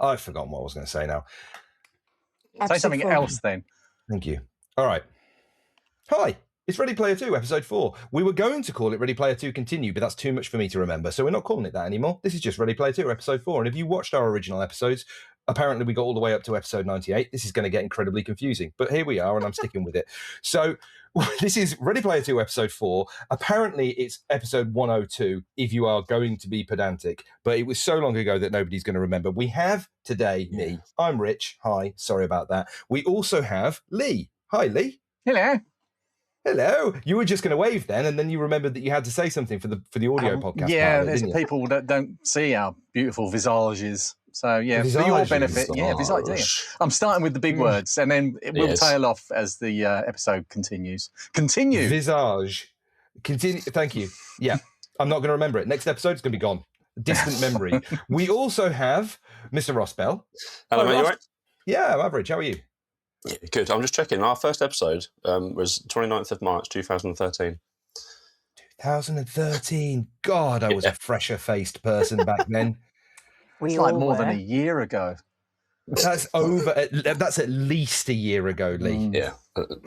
I've forgotten what I was going to say now. Say something else then. Thank you. All right. Hi, it's Ready Player 2, Episode 4. We were going to call it Ready Player 2 Continue, but that's too much for me to remember, so we're not calling it that anymore. This is just Ready Player 2, Episode 4. And if you watched our original episodes, apparently we got all the way up to Episode 98. This is going to get incredibly confusing, but here we are, and I'm sticking with it. So this is Ready Player 2, Episode 4. Apparently it's Episode 102, if you are going to be pedantic, but it was so long ago that nobody's going to remember. We have today me. I'm Rich. Hi. Sorry about that. We also have Lee. Hi, Lee. Hello. Hello. You were just going to wave then, and then you remembered that you had to say something for the audio podcast. Yeah, there's people that don't see our beautiful visages. So, yeah, for your benefit. Yeah, visage. I'm starting with the big words, and then it will tail off as the episode continues. Continue. Visage. Continue. Thank you. Yeah, I'm not going to remember it. Next episode, it's going to be gone. Distant memory. We also have Mr. Ross Bell. Hello, mate, you all right? Yeah, I'm average. How are you? Yeah, good. I'm just checking. Our first episode was 29th of March, 2013. 2013. God, I was a fresher-faced person back then. It's like more than a year ago. That's that's at least a year ago, Lee. Yeah.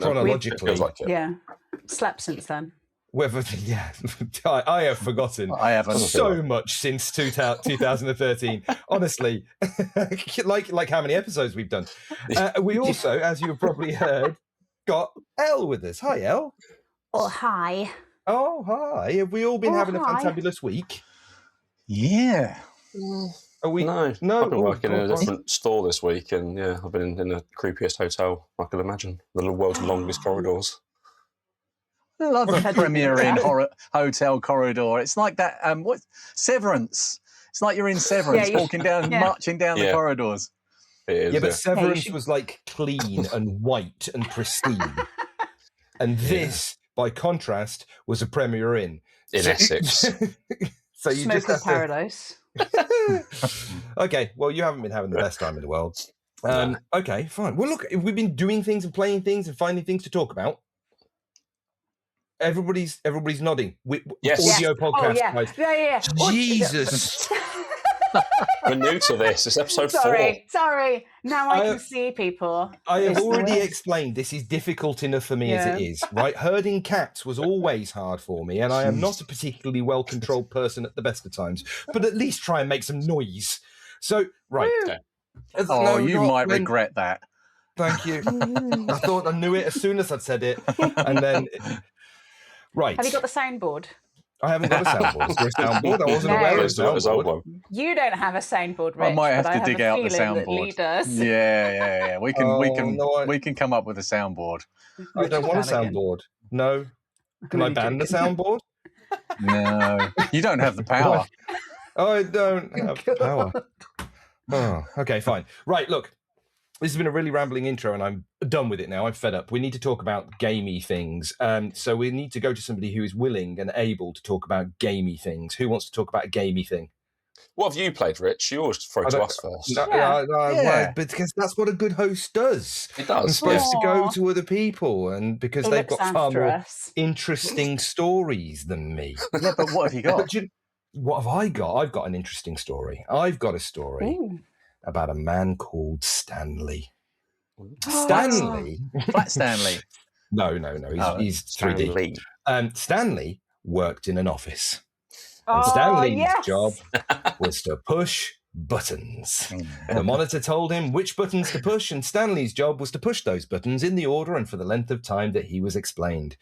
Chronologically. Yeah. Slept since then. I have forgotten. I haven't. So much since 2013. Honestly, like how many episodes we've done. We also, as you have probably heard, got Elle with us. Hi, Elle. Oh, hi. Oh, hi. Have we all been having a fantabulous week? Yeah. Are we? No. I've been working in a different store this week, and I've been in the creepiest hotel I could imagine. The world's longest corridors. I love the Premier Inn hotel corridor. It's like that. Severance? It's like you're in Severance, walking down, marching down the corridors. It is, yeah, but Severance was like clean and white and pristine, and this, by contrast, was a Premier Inn in Essex. So you Smoke just paradise. Okay, well, you haven't been having the best time in the world. Okay, fine. Well, look, we've been doing things and playing things and finding things to talk about. Everybody's nodding. Audio podcast, guys. Yeah. Jesus. We're new to this. It's episode 4. Sorry. Now I can see people. I have already explained this is difficult enough for me as it is, right? Herding cats was always hard for me, and I am not a particularly well-controlled person at the best of times, but at least try and make some noise. So, right. You might regret that. Thank you. I thought I knew it as soon as I'd said it, and then... Right. Have you got the soundboard? I haven't got a soundboard. Is there a soundboard? I wasn't aware of a soundboard. You don't have a soundboard, Rich. I might have to dig out the soundboard. Yeah. We can come up with a soundboard. I don't want a soundboard. No. Can I ban the soundboard? No. You don't have the power. I don't have the power. Oh, okay, fine. Right, look. This has been a really rambling intro, and I'm done with it now. I'm fed up. We need to talk about gamey things. So we need to go to somebody who is willing and able to talk about gamey things. Who wants to talk about a gamey thing? What have you played, Rich? You always throw to us first. But because that's what a good host does. It does. I'm supposed to go to other people, and because they've got far more interesting stories than me. Yeah, but what have you got? What have I got? I've got an interesting story. I've got a story about a man called Stanley. Stanley? Flat Stanley? No. He's 3D. Stanley worked in an office. And Stanley's job was to push buttons. The monitor told him which buttons to push, and Stanley's job was to push those buttons in the order and for the length of time that he was explained.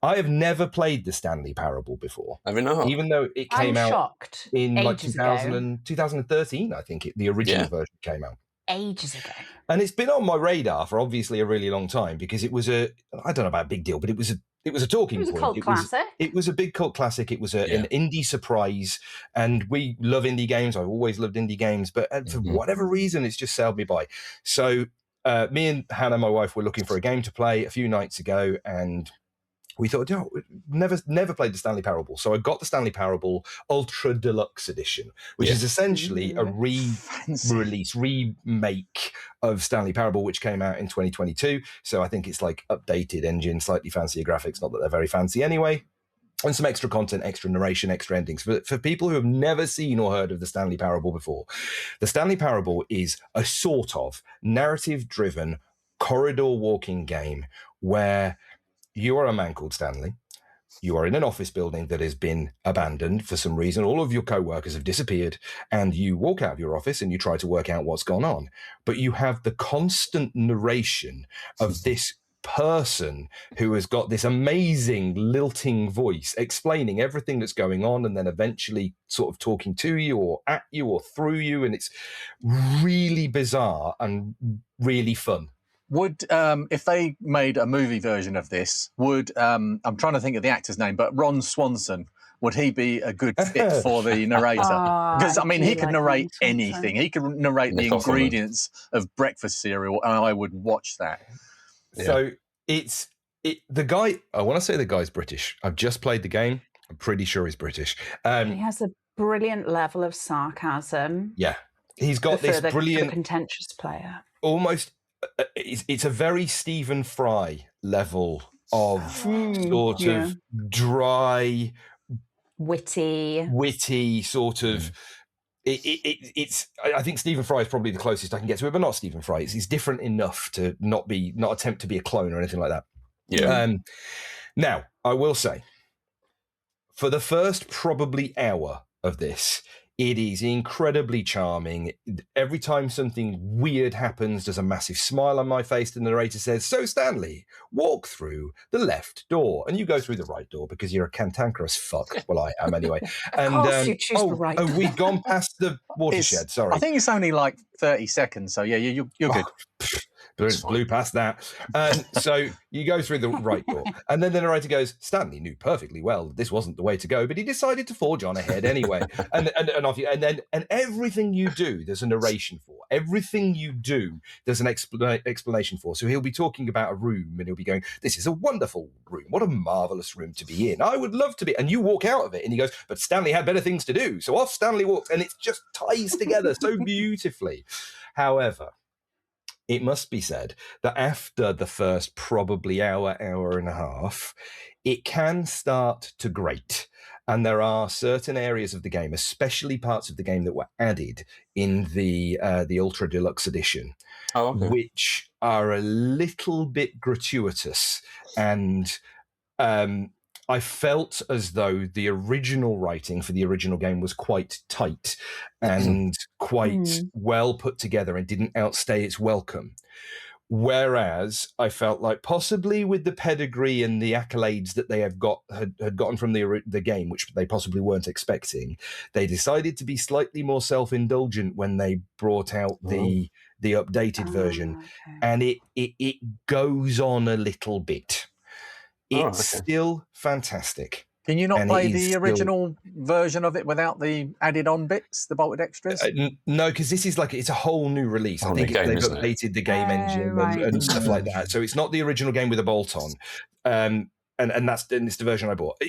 I have never played the Stanley Parable before. Have you not? Even though it came out in like 2013, I think the original version came out. Ages ago. And it's been on my radar for obviously a really long time because it was I don't know about a big deal, but it was a talking point. It was a cult classic. It was a big cult classic. It was an indie surprise, and we love indie games. I've always loved indie games, but for whatever reason, it's just sailed me by. So me and Hannah, my wife, were looking for a game to play a few nights ago, and we thought, never played the Stanley Parable. So I got the Stanley Parable Ultra Deluxe Edition, which is essentially a re-release, remake of Stanley Parable, which came out in 2022. So I think it's like updated engine, slightly fancier graphics, not that they're very fancy anyway. and some extra content, extra narration, extra endings. For people who have never seen or heard of the Stanley Parable before, the Stanley Parable is a sort of narrative-driven corridor walking game where you are a man called Stanley. You are in an office building that has been abandoned for some reason. All of your co-workers have disappeared, and you walk out of your office and you try to work out what's gone on. But you have the constant narration of this person who has got this amazing lilting voice explaining everything that's going on, and then eventually sort of talking to you or at you or through you. And it's really bizarre and really fun. Would if they made a movie version of this, would I'm trying to think of the actor's name, but Ron Swanson, would he be a good fit for the narrator? Because I mean, he could narrate anything. He could narrate the ingredients of breakfast cereal, and I would watch that. Yeah. So the guy. I want to say the guy's British. I've just played the game. I'm pretty sure he's British. He has a brilliant level of sarcasm. Yeah, he's got this brilliant, contentious player. Almost. It's a very Stephen Fry level of sort of dry, witty sort of. It's. I think Stephen Fry is probably the closest I can get to it, but not Stephen Fry. It's different enough to not attempt to be a clone or anything like that. Yeah. Now I will say, for the first probably hour of this, it is incredibly charming. Every time something weird happens, there's a massive smile on my face. The narrator says, "So Stanley, walk through the left door," and you go through the right door because you're a cantankerous fuck. Well, I am anyway. And of course you choose the right door. We've gone past the watershed. Sorry, I think it's only like 30 seconds. So yeah, you're good. Blew past that. So you go through the right door, and then the narrator goes, "Stanley knew perfectly well that this wasn't the way to go, but he decided to forge on ahead anyway." and off you, and everything you do, there's a narration for. Everything you do, there's an explanation for. So he'll be talking about a room, and he'll be going, "This is a wonderful room. What a marvelous room to be in. I would love to be." And you walk out of it, and he goes, "But Stanley had better things to do." So off Stanley walks, and it just ties together so beautifully. However, it must be said that after the first probably hour and a half, it can start to grate. And there are certain areas of the game, especially parts of the game that were added in the Ultra Deluxe edition, which are a little bit gratuitous. And I felt as though the original writing for the original game was quite tight and quite well put together and didn't outstay its welcome. Whereas I felt like possibly with the pedigree and the accolades that they had gotten from the game, which they possibly weren't expecting, they decided to be slightly more self-indulgent when they brought out the updated version. Okay. And it goes on a little bit. It's still fantastic. Can you not play the original version of it without the added-on bits, the bolted extras? No, because this is it's a whole new release. I think they've updated the game engine and stuff like that. So it's not the original game with a bolt-on. And it's the version I bought.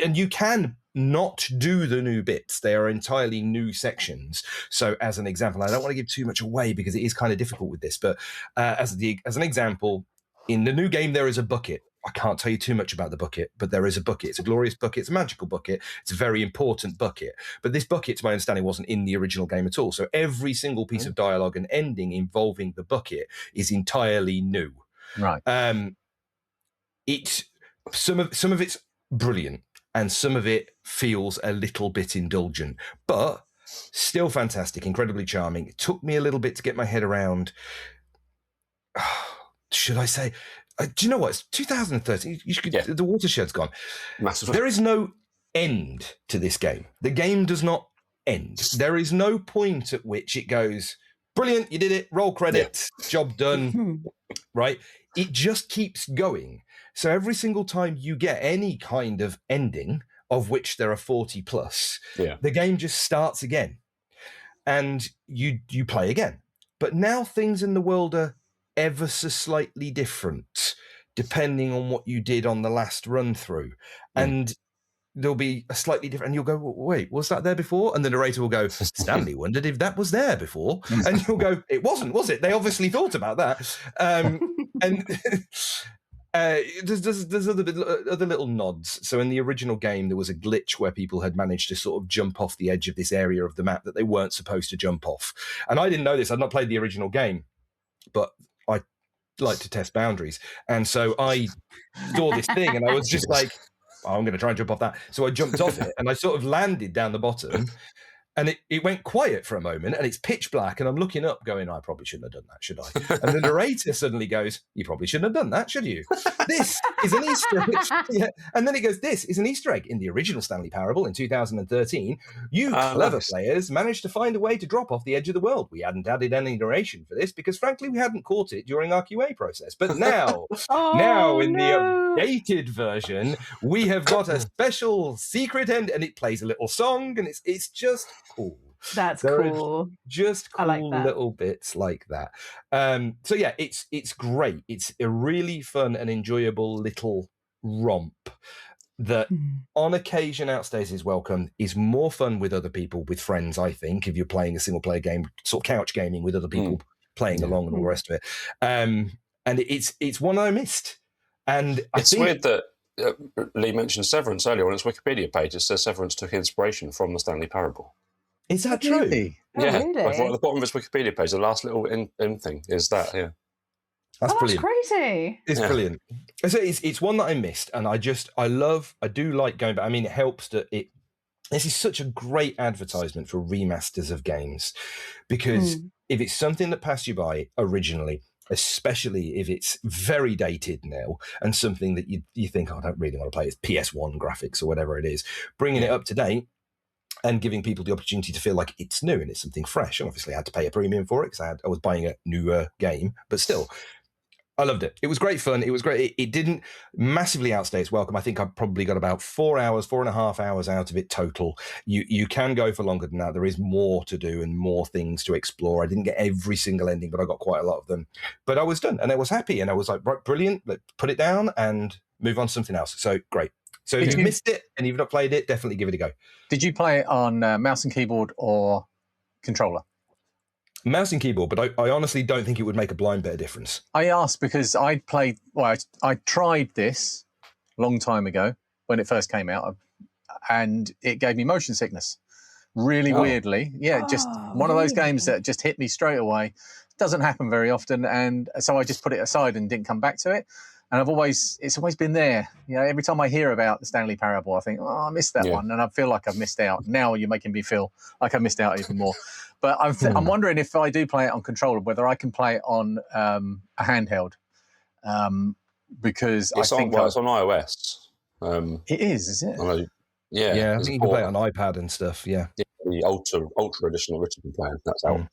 And you can not do the new bits. They are entirely new sections. So as an example, I don't want to give too much away because it is kind of difficult with this, but as an example, in the new game, there is a bucket. I can't tell you too much about the bucket, but there is a bucket. It's a glorious bucket. It's a magical bucket. It's a very important bucket. But this bucket, to my understanding, wasn't in the original game at all. So every single piece of dialogue and ending involving the bucket is entirely new. Right. Some of it's brilliant, and some of it feels a little bit indulgent, but still fantastic, incredibly charming. It took me a little bit to get my head around. Should I say? Do you know what? It's 2013. The watershed's gone. Massively. There is no end to this game. The game does not end. There is no point at which it goes, brilliant, you did it, roll credits, job done, right? It just keeps going. So every single time you get any kind of ending, of which there are 40 plus, the game just starts again. And you play again. But now things in the world are ever so slightly different depending on what you did on the last run through. And there'll be a slightly different, and you'll go, wait, was that there before? And the narrator will go, Stanley wondered if that was there before. And you'll go, it wasn't, was it? They obviously thought about that. And There's other little nods. So in the original game, there was a glitch where people had managed to sort of jump off the edge of this area of the map that they weren't supposed to jump off. And I didn't know this. I'd not played the original game, but I like to test boundaries. And so I saw this thing and I was just like, oh, I'm going to try and jump off that. So I jumped off it and I sort of landed down the bottom. And it went quiet for a moment and it's pitch black and I'm looking up going, I probably shouldn't have done that, should I? And the narrator suddenly goes, you probably shouldn't have done that, should you? This is an Easter egg. Yeah. And then it goes, this is an Easter egg. In the original Stanley Parable in 2013, you clever players managed to find a way to drop off the edge of the world. We hadn't added any narration for this because frankly, we hadn't caught it during our QA process. But now, in the updated version, we have got a special secret end and it plays a little song and it's just cool. That's cool. Just cool little bits like that. So yeah, it's great. It's a really fun and enjoyable little romp that on occasion outstays its welcome, is more fun with other people, with friends, I think, if you're playing a single player game, sort of couch gaming with other people playing along and all the rest of it. And it's one I missed. And it's weird that Lee mentioned Severance earlier on its Wikipedia page. It says Severance took inspiration from the Stanley Parable. Is that true? Really? Yeah. Really? Like, at the bottom of his Wikipedia page, the last little in thing is that, yeah. That's brilliant. That's crazy. It's brilliant. So it's one that I missed, and I do like going back. I mean, it helps that this is such a great advertisement for remasters of games, because if it's something that passed you by originally, especially if it's very dated now and something that you think, oh, I don't really want to play, it's PS1 graphics or whatever it is, bringing it up to date and giving people the opportunity to feel like it's new and it's something fresh. And obviously I had to pay a premium for it because I was buying a newer game, but still, I loved it. It was great fun. It was great. It didn't massively outstay its welcome. I think I probably got about 4.5 hours out of it total. You can go for longer than that. There is more to do and more things to explore. I didn't get every single ending, but I got quite a lot of them. But I was done and I was happy and I was like, right, brilliant. Let's put it down and move on to something else. So great. So if you missed it and you've not played it, definitely give it a go. Did you play it on mouse and keyboard or controller? Mouse and keyboard, but I honestly don't think it would make a blind bit of difference. I asked because I tried this a long time ago when it first came out, and it gave me motion sickness. Really weirdly. Yeah, just one of those games that just hit me straight away. Doesn't happen very often, and so I just put it aside and didn't come back to it. And it's always been there. You know, every time I hear about the Stanley Parable, I think, I missed that one, and I feel like I've missed out. Now you're making me feel like I missed out even more. But I'm wondering if I do play it on controller, whether I can play it on a handheld, because it's on iOS. It is it? Yeah, I think you can play it on iPad and stuff. Yeah, the Ultra Edition original plan. That's out.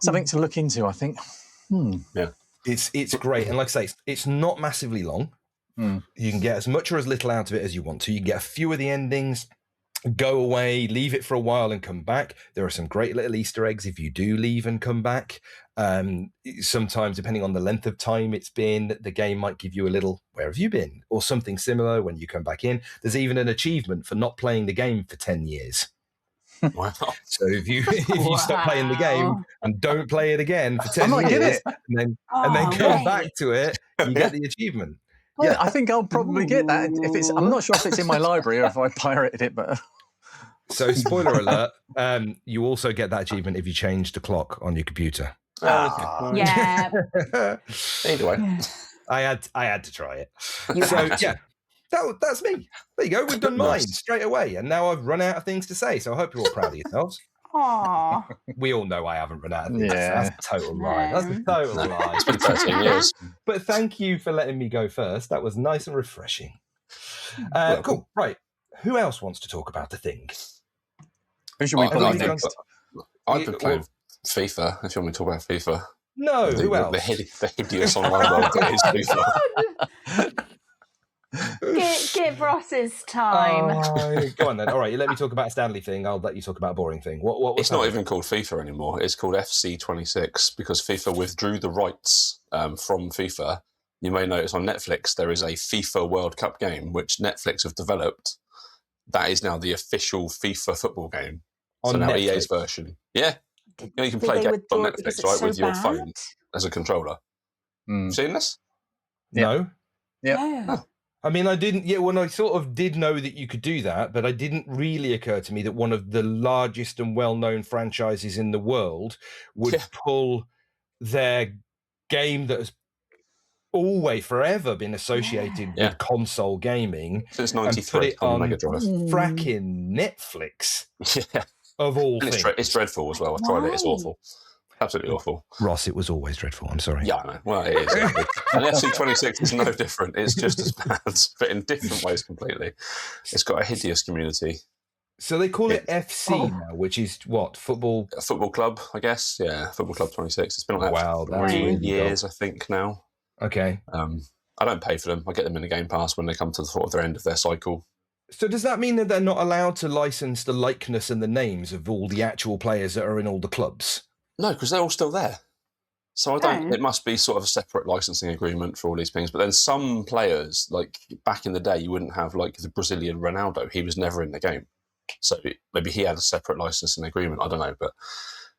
Something to look into, I think. Yeah. It's great, and like I say, it's not massively long. You can get as much or as little out of it as you want to. You can get a few of the endings, go away, leave it for a while and come back. There are some great little Easter eggs if you do leave and come back. Sometimes, depending on the length of time it's been, the game might give you a little, where have you been? Or something similar when you come back in. There's even an achievement for not playing the game for 10 years. Wow. So if you stop playing the game and don't play it again for 10 years and then come back to it, you get the achievement. Well, yeah, I think I'll probably get that. I'm not sure if it's in my library or if I pirated it, but so spoiler alert, you also get that achievement if you change the clock on your computer. Yeah. Either way. I had to try it. So yeah. That's me. There you go. We've done mine straight away. And now I've run out of things to say. So I hope you're all proud of yourselves. Aww. We all know I haven't run out of things. That's a total lie. That's a total lie. It's been 13 years. But thank you for letting me go first. That was nice and refreshing. Cool. Right. Who else wants to talk about the thing? Who should we play next? I've been playing FIFA, if you want me to talk about FIFA. No, who else? The hideous online world that is FIFA. Give Ross's time. Go on then. All right, you let me talk about a Stanley thing. I'll let you talk about a boring thing. What it's not even called FIFA anymore. It's called FC26 because FIFA withdrew the rights from FIFA. You may notice on Netflix there is a FIFA World Cup game which Netflix have developed. That is now the official FIFA football game. So now Netflix? EA's version. Yeah. You can play games on Netflix, right, with your phone as a controller. Seen this? No. Yeah. I mean, I didn't. Yeah, when I sort of did know that you could do that, but it didn't really occur to me that one of the largest and well-known franchises in the world would pull their game that has always forever been associated with console gaming since and put '93 it on on Mega Drive. fracking Netflix. Yeah, of all and things. It's dreadful as well. I've tried it. It's awful. Absolutely awful. Ross, it was always dreadful. I'm sorry. Yeah, I know. Well, it is. And FC26 is no different. It's just as bad, but in different ways completely. It's got a hideous community. So they call it FC now, which is what? Football club, I guess. Yeah, Football Club 26. It's been like that for 3 years, I think, now. Okay. I don't pay for them. I get them in the Game Pass when they come to the sort of their end of their cycle. So does that mean that they're not allowed to license the likeness and the names of all the actual players that are in all the clubs? No, because they're all still there. So I don't. It must be sort of a separate licensing agreement for all these things. But then some players, like back in the day, you wouldn't have like the Brazilian Ronaldo. He was never in the game, so maybe he had a separate licensing agreement. I don't know, but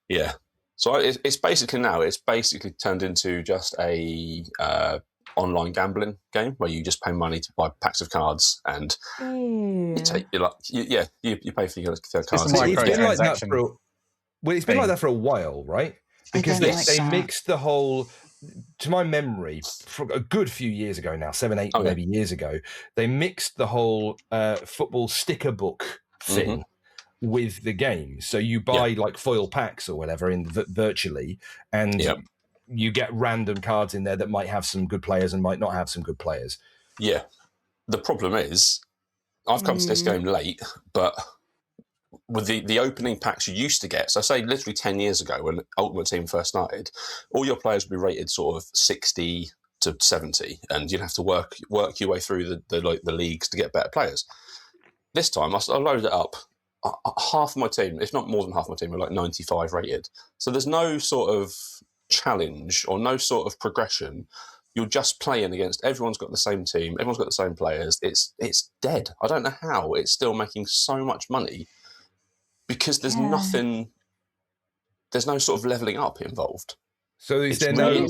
yeah. So it's basically turned into just a online gambling game where you just pay money to buy packs of cards and you take you pay for your cards. It's been like that for a while, right? Because they mixed the whole, to my memory, from a good few years ago now, 7, 8 maybe years ago, they mixed the whole football sticker book thing with the game. So you buy like foil packs or whatever in virtually, and you get random cards in there that might have some good players and might not have some good players. Yeah. The problem is, I've come to this game late, but with the opening packs you used to get, so say literally 10 years ago when Ultimate Team first started, all your players would be rated sort of 60 to 70, and you'd have to work your way through the leagues to get better players. This time, I loaded it up. Half my team, if not more than half my team, are like 95 rated. So there's no sort of challenge or no sort of progression. You're just playing against everyone's got the same team, everyone's got the same players. It's dead. I don't know how it's still making so much money because there's nothing. There's no sort of leveling up involved. So is there no?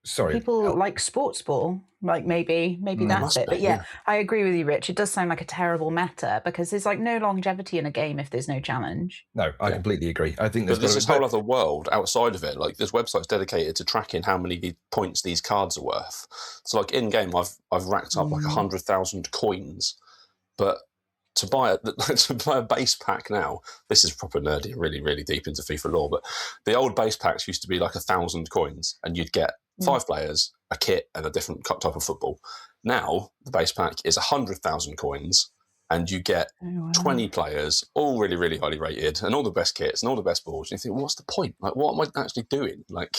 Sorry, people like sports ball. Like maybe that's it. But yeah, I agree with you, Rich. It does sound like a terrible meta because there's like no longevity in a game if there's no challenge. No, I completely agree. I think there's this whole other world outside of it. Like there's websites dedicated to tracking how many points these cards are worth. So like in game, I've racked up like 100,000 coins, but to buy a base pack now, this is proper nerdy, really, really deep into FIFA lore. But the old base packs used to be like 1,000 coins, and you'd get 5 players, a kit, and a different type of football. Now the base pack is 100,000 coins, and you get 20 players, all really, really highly rated, and all the best kits and all the best balls. And you think, what's the point? Like, what am I actually doing? Like,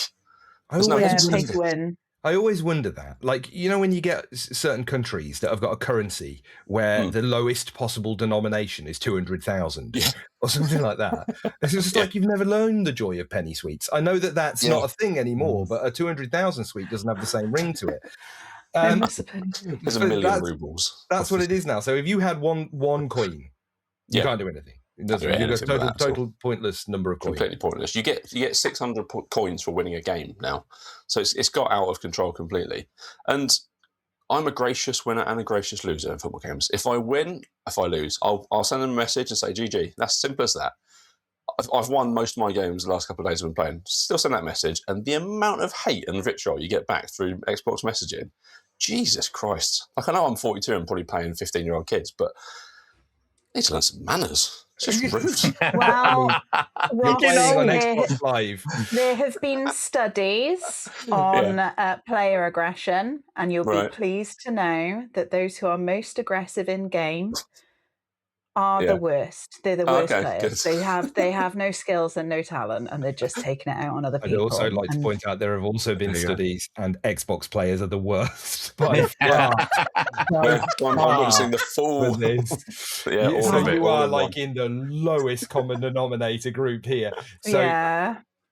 I always wonder that. Like, you know, when you get certain countries that have got a currency where the lowest possible denomination is 200,000 or something like that. It's just like you've never learned the joy of penny sweets. I know that that's not a thing anymore, but a 200,000 sweet doesn't have the same ring to it. There's a million rubles. That's what it is now. So if you had one coin, you can't do anything. It doesn't. You've got total pointless number of coins. Completely pointless. You get 600 coins for winning a game now, so it's got out of control completely. And I'm a gracious winner and a gracious loser in football games. If I win, if I lose, I'll send them a message and say GG. That's simple as that. I've won most of my games the last couple of days I've been playing. Still send that message, and the amount of hate and vitriol you get back through Xbox messaging, Jesus Christ! Like I know I'm 42 and probably playing 15-year-old kids, but I need to learn some manners. It's just rude. Well, you're playing on Xbox Live. There have been studies on player aggression, and you'll be pleased to know that those who are most aggressive in game are the worst. They're the worst players. Good. They have no skills and no talent, and they're just taking it out on other people. I'd also like to point out there have also been studies, and Xbox players are the worst by far. I'm noticing the full. So you are like in the lowest common denominator group here. So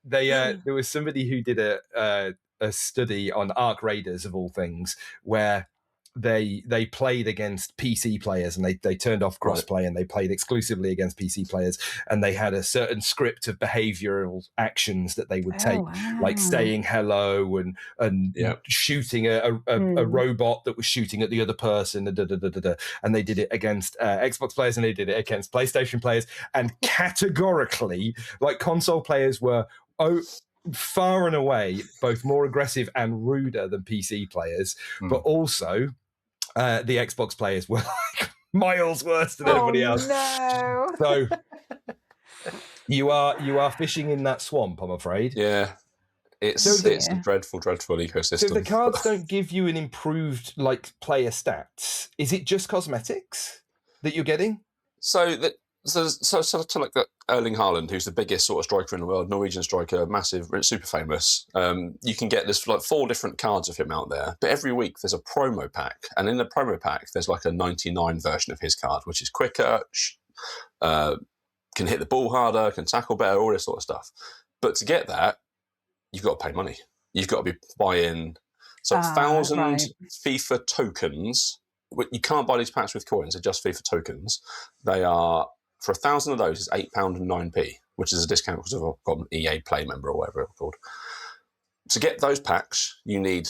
there was somebody who did a study on Arc Raiders of all things, where they played against PC players, and they turned off crossplay, and they played exclusively against PC players, and they had a certain script of behavioral actions that they would take, like saying hello and shooting a robot that was shooting at the other person, and they did it against Xbox players, and they did it against PlayStation players, and categorically, like, console players were far and away both more aggressive and ruder than PC players, but also the Xbox players were like miles worse than everybody else. No. So you are fishing in that swamp, I'm afraid. Yeah. It's a dreadful ecosystem. So if the cards don't give you an improved, like, player stats, is it just cosmetics that you're getting? So like Erling Haaland, who's the biggest sort of striker in the world, Norwegian striker, massive, super famous. You can get this like 4 different cards of him out there, but every week there's a promo pack, and in the promo pack there's like a 99 version of his card, which is quicker, can hit the ball harder, can tackle better, all this sort of stuff. But to get that, you've got to pay money. You've got to be buying 1,000 FIFA tokens. You can't buy these packs with coins; they're just FIFA tokens. They are, for 1,000 of those, is £8.09, which is a discount because I've got an EA Play member or whatever it's called. To get those packs, you need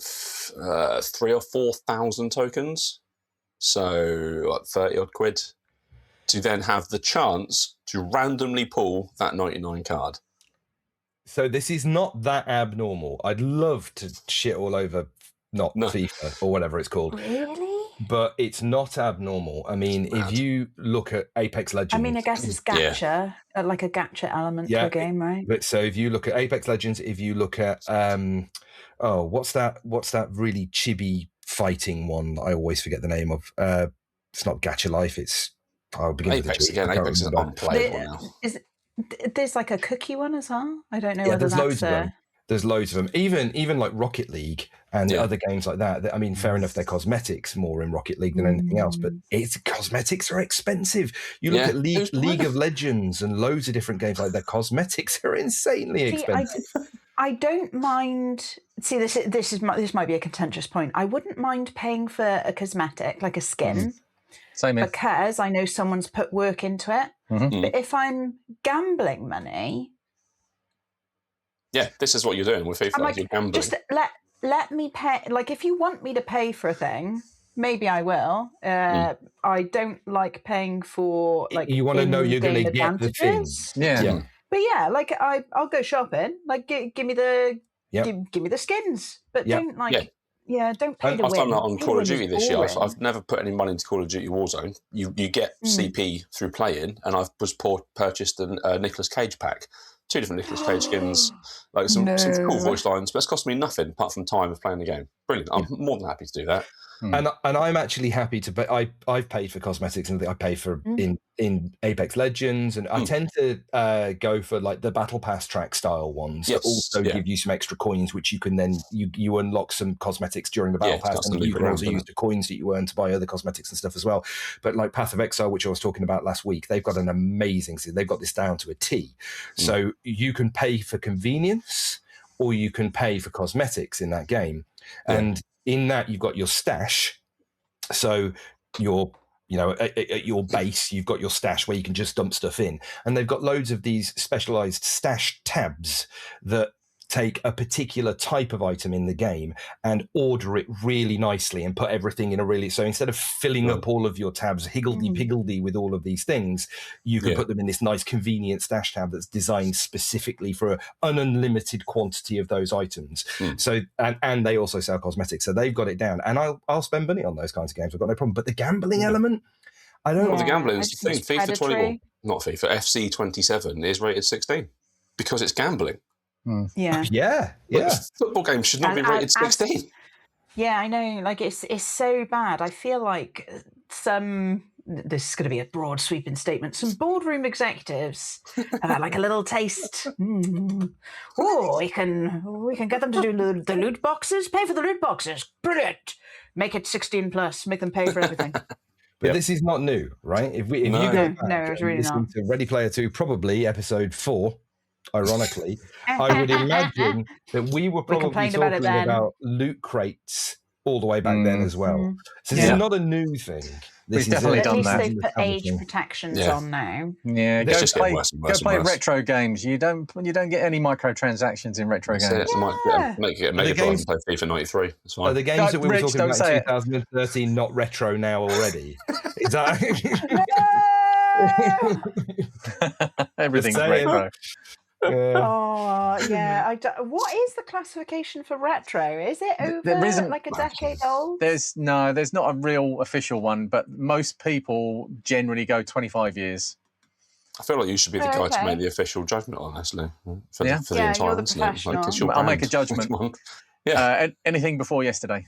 3,000 or 4,000 tokens, so like 30 odd quid, to then have the chance to randomly pull that 99 card. So this is not that abnormal. I'd love to shit all over FIFA or whatever it's called. Really? But it's not abnormal. I mean, if you look at Apex Legends... I mean, I guess it's gacha, like a gacha element to a game, right? But so if you look at Apex Legends, if you look at... what's that really chibi fighting one that I always forget the name of? It's not Gacha Life, it's... Apex again. Apex is unplayable now. There's like a cookie one as well. I don't know whether there's loads of them. There's loads of them. Even like Rocket League and other games like that. I mean, fair enough, they're cosmetics more in Rocket League than anything else, but cosmetics are expensive. You look at League of Legends and loads of different games like that. Cosmetics are insanely expensive. I don't mind. See, this might be a contentious point. I wouldn't mind paying for a cosmetic, like a skin. Same here. Because I know someone's put work into it. But if I'm gambling money... Yeah, this is what you're doing with FIFA. Like, you're gambling. Just let me pay. Like, if you want me to pay for a thing, maybe I will. I don't like paying for, like, you want to know you're going to get the thing. Yeah. But yeah, like, I'll go shopping. Like, give me the give me the skins. But don't like... Yeah, don't pay to win. I've done that on Call of Duty this year. I've never put any money into Call of Duty Warzone. You get CP through playing, and I've purchased a Nicolas Cage pack. 2 different Nicolas Cage skins, like some cool voice lines, but it's cost me nothing apart from time of playing the game. Brilliant. I'm more than happy to do that. And I'm actually happy to pay. I've paid for cosmetics, and I pay for in Apex Legends, and I tend to go for like the Battle Pass track style ones that also give you some extra coins, which you can then you unlock some cosmetics during the Battle Pass, and you can also use the coins that you earn to buy other cosmetics and stuff as well. But like Path of Exile, which I was talking about last week, they've got an amazing. They've got this down to a T. So you can pay for convenience, or you can pay for cosmetics in that game, and in that, you've got your stash. So at your base, you've got your stash where you can just dump stuff in. And they've got loads of these specialized stash tabs that take a particular type of item in the game and order it really nicely and put everything in a really... So instead of filling up all of your tabs higgledy-piggledy with all of these things, you can put them in this nice convenient stash tab that's designed specifically for an unlimited quantity of those items. So and they also sell cosmetics, so they've got it down. And I'll spend money on those kinds of games. I've got no problem. But the gambling element, I don't... Well, the gambling is the thing. FIFA 20, not FIFA, FC27 is rated 16 because it's gambling. Yeah. Football games should not be rated 16. Yeah, I know. Like, it's so bad. I feel like this is going to be a broad sweeping statement. Some boardroom executives like a little taste. Oh, we can get them to do the loot boxes. Pay for the loot boxes. Brilliant. Make it 16 plus. Make them pay for everything. But this is not new, right? If you go back it's really not. To Ready Player 2, probably episode 4. Ironically, I would imagine that we were probably talking about loot crates all the way back then as well. So this is not a new thing. We've definitely done that. At least they've put age protections on now. Yeah, go play retro games. You don't get any microtransactions in retro games. It might make it a Mega Drive and play FIFA 93. It's fine. Are the games that we were talking about in 2013 not retro now already? Is that everything's retro? What is the classification for retro? Is it over like a decade old? There's not a real official one, but most people generally go 25 years. I feel like you should be the guy to make the official judgment on, Leslie. For the entire you're the professional. I'll make a judgment. Anything before yesterday.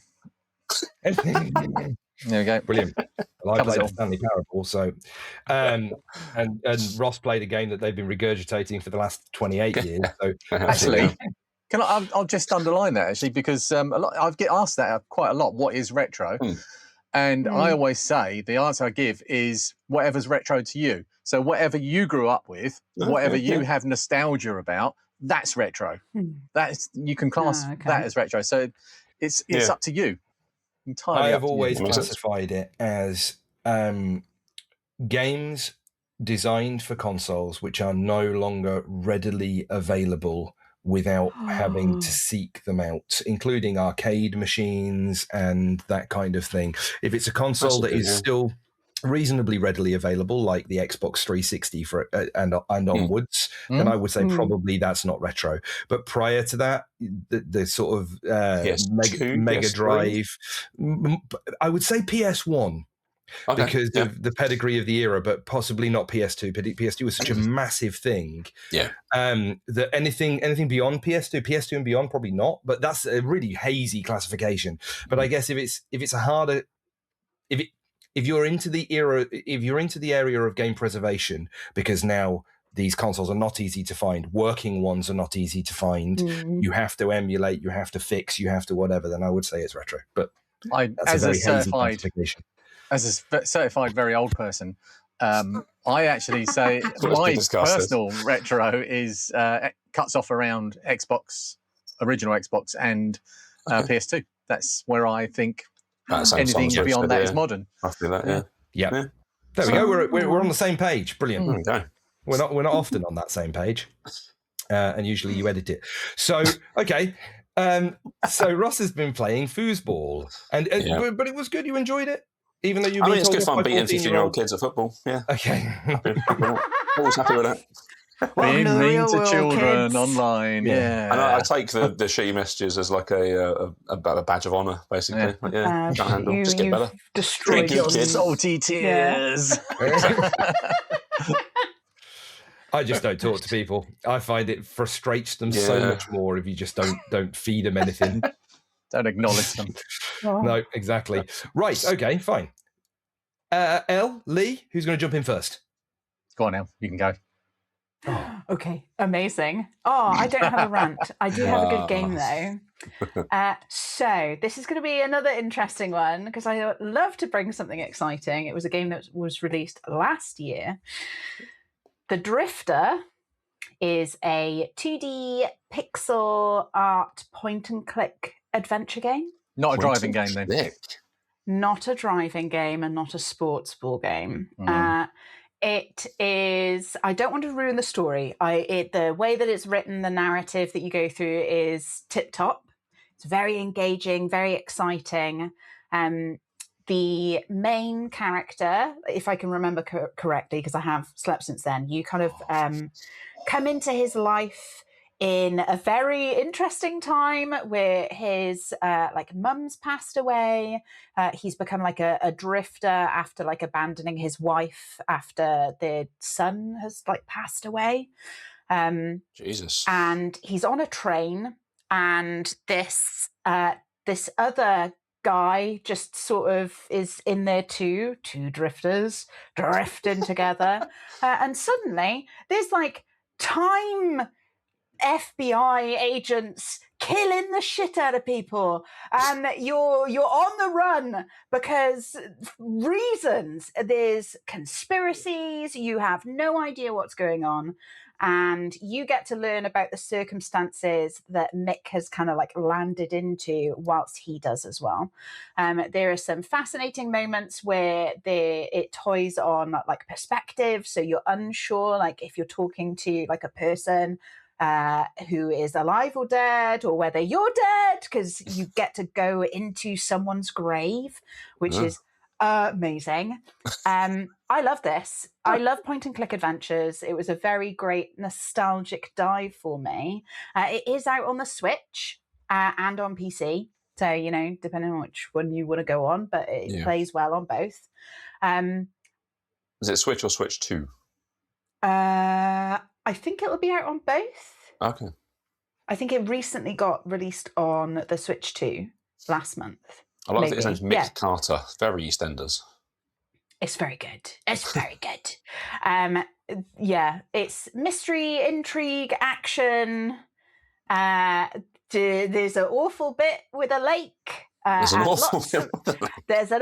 There we go. Brilliant. Well, I played Stanley Parable, so and Ross played a game that they've been regurgitating for the last 28 years. So actually, I'll just underline that actually because I get asked that quite a lot. What is retro? And I always say the answer I give is whatever's retro to you. So whatever you grew up with, whatever you have nostalgia about, that's retro. You can class that as retro. So it's up to you. Entirely I have always classified it as games designed for consoles which are no longer readily available without having to seek them out, including arcade machines and that kind of thing. If it's a console that is still reasonably readily available, like the Xbox 360 and onwards, then I would say probably that's not retro. But prior to that, the sort of Mega Drive, I would say PS1. Because of the pedigree of the era, but possibly not PS2. PS2 was such a massive thing. That anything beyond PS2 and beyond, probably not. But that's a really hazy classification. But I guess if you're into the area of game preservation, because now these consoles are not easy to find, working ones are not easy to find. You have to emulate, you have to fix, you have to whatever. Then I would say it's retro. But that's a very hazy classification. As a certified very old person, I actually say my personal retro is cuts off around original Xbox and PS2. That's where I think anything beyond that is modern. I feel that, yeah. There we go. We're on the same page. Brilliant. We're not often on that same page, and usually you edit it. So okay. So Ross has been playing foosball, but it was good. You enjoyed it. Even though it's good fun beating 15-year-old kids at football. Yeah. Okay. Always happy with that. Being mean to children online. Yeah. And I take the shitty messages as like a badge of honour, basically. Can't handle. Just get better. Destroyed your salty tears. I just don't talk to people. I find it frustrates them so much more if you just don't feed them anything. Don't acknowledge them. No, exactly. Right. Okay. Fine. Lee, who's going to jump in first? Go on, Elle. You can go. Okay. Amazing. I don't have a rant. I do have a good game though. So this is going to be another interesting one because I love to bring something exciting. It was a game that was released last year. The Drifter is a 2D pixel art point and click adventure game. Not a driving game, then. Not a driving game and not a sports ball game. It is. I don't want to ruin the story. The way that it's written, the narrative that you go through is tip top. It's very engaging, very exciting. The main character, if I can remember correctly, because I have slept since then, you kind of come into his life in a very interesting time where his mum's passed away. He's become like a drifter after like abandoning his wife after their son has like passed away. Jesus. And he's on a train, and this other guy just sort of is in there too. Two drifters drifting together, and suddenly there's like time FBI agents killing the shit out of people, and you're on the run because reasons. There's conspiracies. You have no idea what's going on, and you get to learn about the circumstances that Mick has kind of like landed into whilst he does as well. There are some fascinating moments where it toys on like perspective, so you're unsure, like if you're talking to like a person who is alive or dead, or whether you're dead, because you get to go into someone's grave, which is amazing. I love this. I love point and click adventures. It was a very great nostalgic dive for me. It is out on the Switch and on PC, so depending on which one you want to go on, but it plays well on both. Is it Switch or Switch 2? I think it'll be out on both. Okay. I think it recently got released on the Switch 2 last month. I like that his name's Mick Carter. Very EastEnders. It's very good. It's very good. It's mystery, intrigue, action. There's an awful bit with a lake. There's an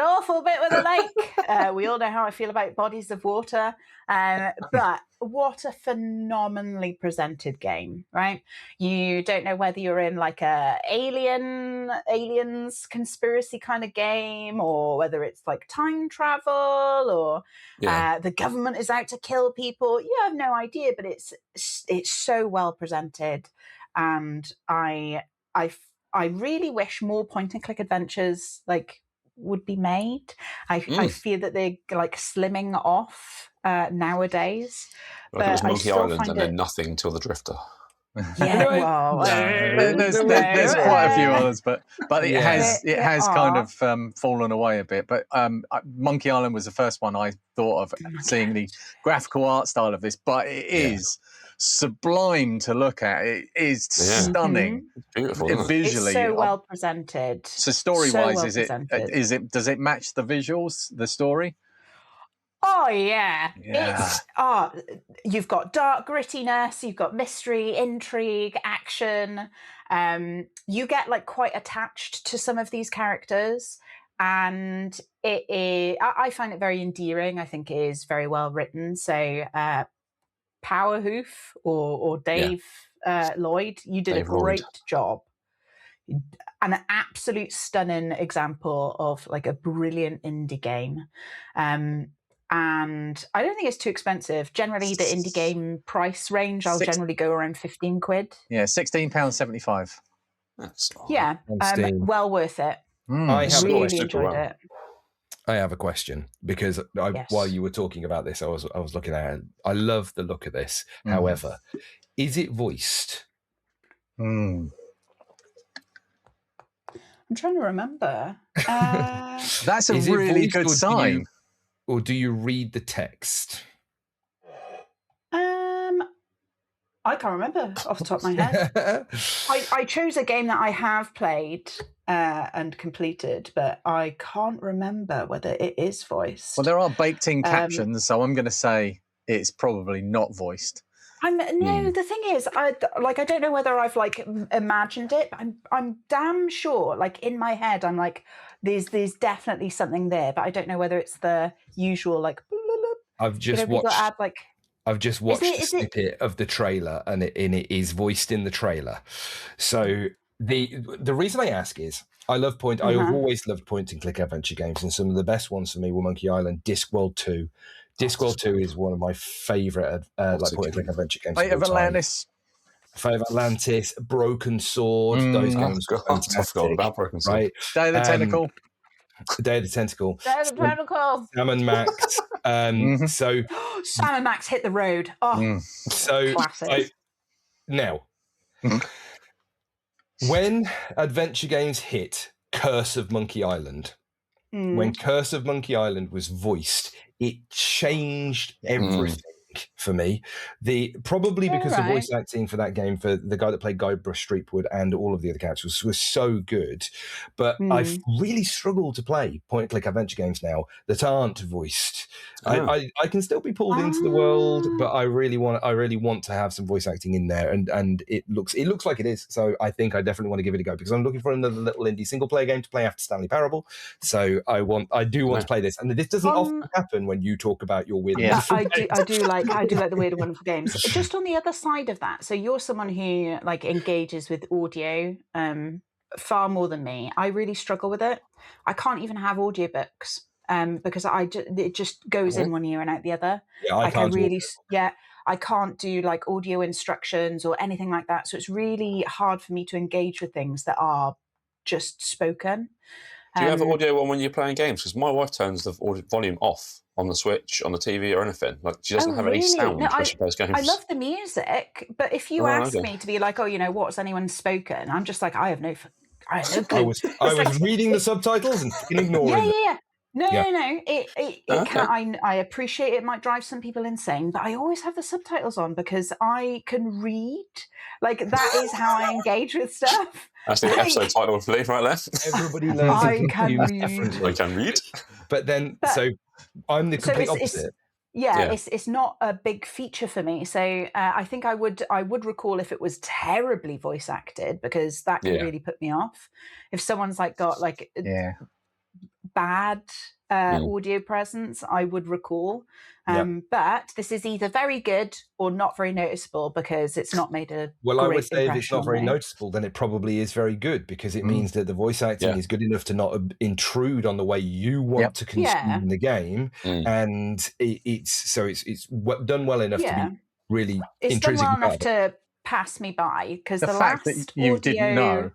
awful bit with a lake. We all know how I feel about bodies of water. But what a phenomenally presented game, right? You don't know whether you're in like a aliens conspiracy kind of game, or whether it's like time travel, or the government is out to kill people. You have no idea, but it's so well presented, and I really wish more point and click adventures like would be made. I fear that they're like slimming off nowadays. But it was Monkey Island and then nothing till the Drifter. Yeah, there's quite a few others, but it has kind of fallen away a bit. But Monkey Island was the first one I thought of seeing the graphical art style of this, but it is sublime to look at. It is stunning. It's beautiful, It's visually. so well presented. So story-wise, does it match the visuals, the story? Oh yeah. It's you've got dark grittiness, you've got mystery, intrigue, action. You get like quite attached to some of these characters, and I find it very endearing. I think it is very well written. So Powerhoof or Dave Lloyd, you did a great job. An absolute stunning example of like a brilliant indie game. And I don't think it's too expensive. Generally, the indie game price range, I'll generally go around 15 quid. Yeah, £16.75. Yeah, well worth it. I have really enjoyed it. I have a question, because while you were talking about this, I was looking at it. I love the look of this. However, is it voiced? I'm trying to remember. That's a really good sign. Or do you read the text? I can't remember off the top of my head. I chose a game that I have played and completed, but I can't remember whether it is voiced. Well, there are baked-in captions, so I'm going to say it's probably not voiced. The thing is, I don't know whether I've like imagined it, but I'm damn sure, like in my head, I'm like, there's definitely something there, but I don't know whether it's the usual like. I've just watched a snippet of the trailer, and it is voiced in the trailer. So the reason I ask is I've always loved point and click adventure games, and some of the best ones for me were Monkey Island, Discworld 2. Discworld 2 is one of my favourite point and click adventure games. Fate of Atlantis. Fate of Atlantis, Broken Sword, those games. I forgot about Broken Sword. Right? Day of the Tentacle. Day of the Tentacle. Day of the Tentacle. Sam and Max. So Sam and Max hit the road. Oh, so now, when adventure games hit Curse of Monkey Island, when Curse of Monkey Island was voiced, it changed everything for me. Probably because the voice acting for that game for the guy that played Guybrush Threepwood and all of the other characters was so good. But I've really struggled to play point and click adventure games now that aren't voiced. I can still be pulled into the world, but I really want to have some voice acting in there, and it looks like it is. So I think I definitely want to give it a go, because I'm looking for another little indie single player game to play after Stanley Parable. So I do want to play this, and this doesn't often happen when you talk about your weird. I do like I do like the weird and wonderful games. Just on the other side of that, so you're someone who like engages with audio far more than me. I really struggle with it. I can't even have audiobooks because it just goes in one ear and out the other. Yeah, I can't. I can't do like audio instructions or anything like that. So it's really hard for me to engage with things that are just spoken. Do you have audio on when you're playing games? Because my wife turns the volume off on the Switch, on the TV, or anything. Like she doesn't have any sound when she plays games. I love the music, but if you ask me to be like, oh, what's anyone spoken? I'm just like, I have no clue. I was reading the subtitles and ignoring them. Yeah. No. I appreciate it might drive some people insane, but I always have the subtitles on because I can read. Like that is how I engage with stuff. That's the episode title, I believe, right there. Everybody learns. I can read. I can read. But I'm the complete opposite. It's not a big feature for me. So I think I would recall if it was terribly voice acted because that can really put me off. If someone's like got like bad audio presence, I would recall. But this is either very good or not very noticeable because it's not made a Well, I would say if it's impression not very on me. noticeable, then it probably is very good because it means that the voice acting is good enough to not intrude on the way you want to consume the game, and it's done well enough to be really It's done intriguing. well enough to pass me by because the fact last that you audio, didn't know.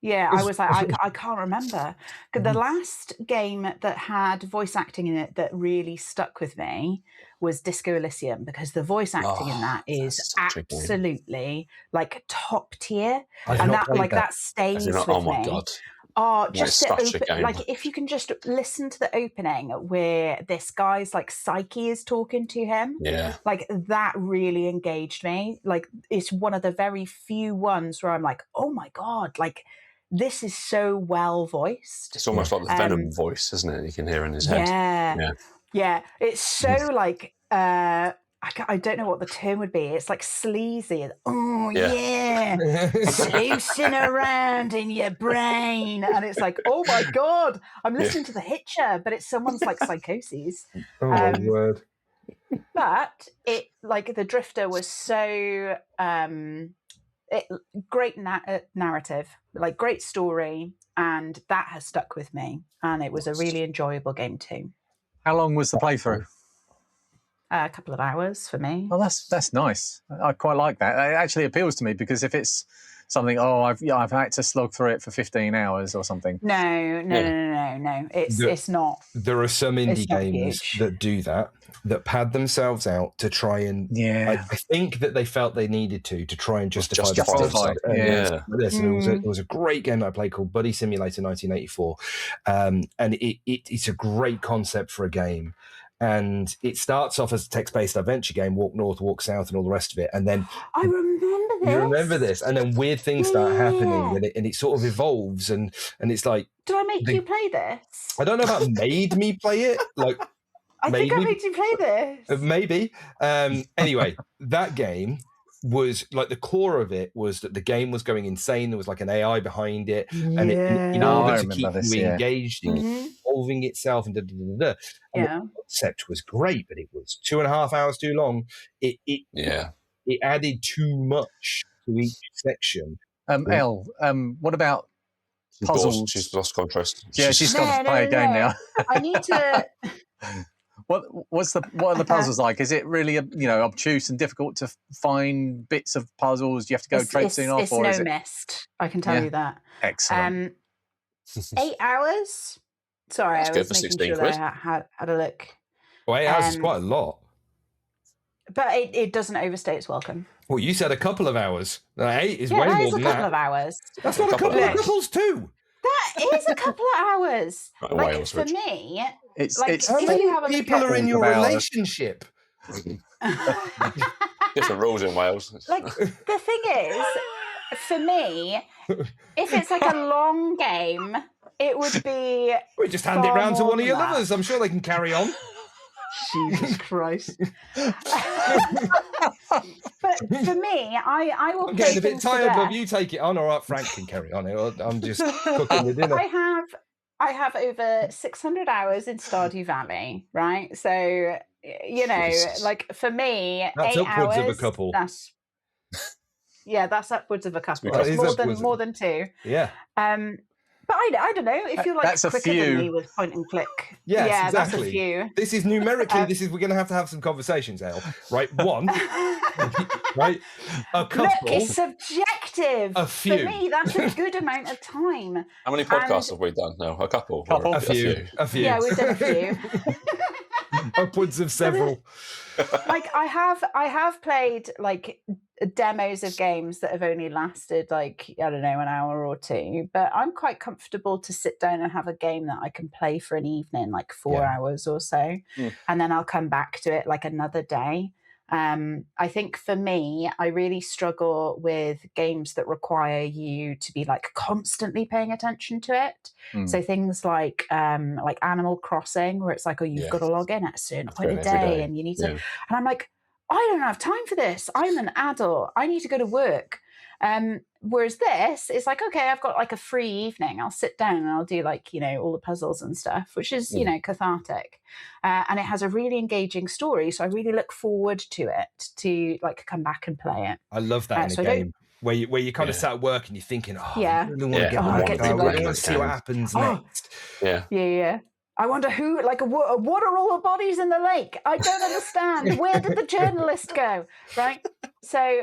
Yeah, I was like, I can't remember. The last game that had voice acting in it that really stuck with me was Disco Elysium because the voice acting in that is absolutely like top tier, and that stays with me. Oh my god! Oh, just the open, like if you can just listen to the opening where this guy's like psyche is talking to him, like that really engaged me. Like it's one of the very few ones where I'm like, oh my god, like. This is so well voiced. It's almost like the Venom voice, isn't it? You can hear in his head. Yeah. It's so like I don't know what the term would be. It's like sleazy. Oh yeah, sluicing around in your brain, and it's like, oh my god, I'm listening to The Hitcher, but it's someone's like psychoses. Oh word! But it like the Drifter was so. Great narrative, like great story, and that has stuck with me. And it was a really enjoyable game too. How long was the playthrough? A couple of hours for me. Well, that's nice. I quite like that. It actually appeals to me because if it's something, I've had to slog through it for 15 hours or something. No. It's not. There are some indie games that do that pad themselves out to try and. I think that they felt they needed to try and justify it. There was a great game that I played called Buddy Simulator 1984, and it's a great concept for a game. And it starts off as a text-based adventure game, walk north, walk south, and all the rest of it. And then I remember this. You remember this, and then weird things start happening, and it sort of evolves, and it's like. Did I make you play this? I don't know about made me play it. Like, I think I made you play this. Maybe. Anyway, that game was like the core of it was that the game was going insane. There was like an AI behind it, and in order to keep you engaged in evolving itself and the concept was great, but it was 2.5 hours too long. It added too much to each section. What about puzzles? She's lost contrast. Yeah, she's got to play a game now. I need to. What are the puzzles like? Is it really obtuse and difficult to find bits of puzzles? Do you have to go traipsing off? It's mist. I can tell you that. Excellent. 8 hours. Sorry, I was making sure that I had a look. Well, 8 hours is quite a lot. But it doesn't overstay its welcome. Well, you said a couple of hours. 8 is way more than that. That is a couple of hours. That's not a couple of couples too. That is a couple of hours. Like for me, it's how many people are in your relationship? Different rules in Wales. Like the thing is, for me, if it's like a long game, it would be. We just hand it round to one of your lovers. I'm sure they can carry on. Jesus Christ. But for me, I will. I'm getting a bit tired, but you take it on. All right, Frank can carry on. I'm just cooking the dinner. I have over 600 hours in Stardew Valley, right? So you know, Jesus. like for me, That's 8 upwards hours. of a couple. That's upwards of a couple. That It's more than 2. Yeah. But I don't know if you're like That's a quicker few. than me with point and click. Yes, yeah, exactly. That's a few. This is numerically. We're going to have some conversations, Elle. Right, 1, right, a couple. Look, it's subjective. A few. For me, that's a good amount of time. How many podcasts have we done now? A couple. A few. Yeah, we've done a few. Upwards of several. Like I have played like demos of games that have only lasted like, I don't know, an hour or 2, but I'm quite comfortable to sit down and have a game that I can play for an evening, like 4 hours or so, and then I'll come back to it like another day. I think for me, I really struggle with games that require you to be like constantly paying attention to it. So things like Animal Crossing, where it's like, oh, you've got to log in at a certain point a day, and you need to. And I'm like, I don't have time for this. I'm an adult. I need to go to work. Whereas this, it's like, okay, I've got like a free evening. I'll sit down and I'll do like, you know, all the puzzles and stuff, which is, you know, cathartic. And it has a really engaging story. So I really look forward to it, to like come back and play it. I love that in a game where you kind of sat at work and you're thinking, I really want to get to work. I want to see what happens next. Yeah. I wonder who, like, what are all the bodies in the lake? I don't understand. Where did the journalist go? Right? So,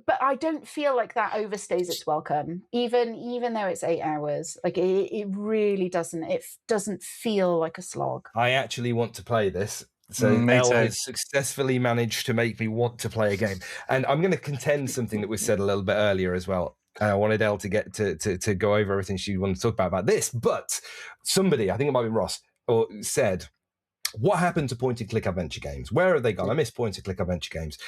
but I don't feel like that overstays its welcome, even though it's 8 hours. Like, it really doesn't. It doesn't feel like a slog. I actually want to play this. So Elle has successfully managed to make me want to play a game. And I'm going to contend something that was said a little bit earlier as well. I wanted Elle to get to go over everything she wanted to talk about this. But somebody, I think it might be Ross, or said, what happened to point-and-click adventure games? Where have they gone? I miss point-and-click adventure games.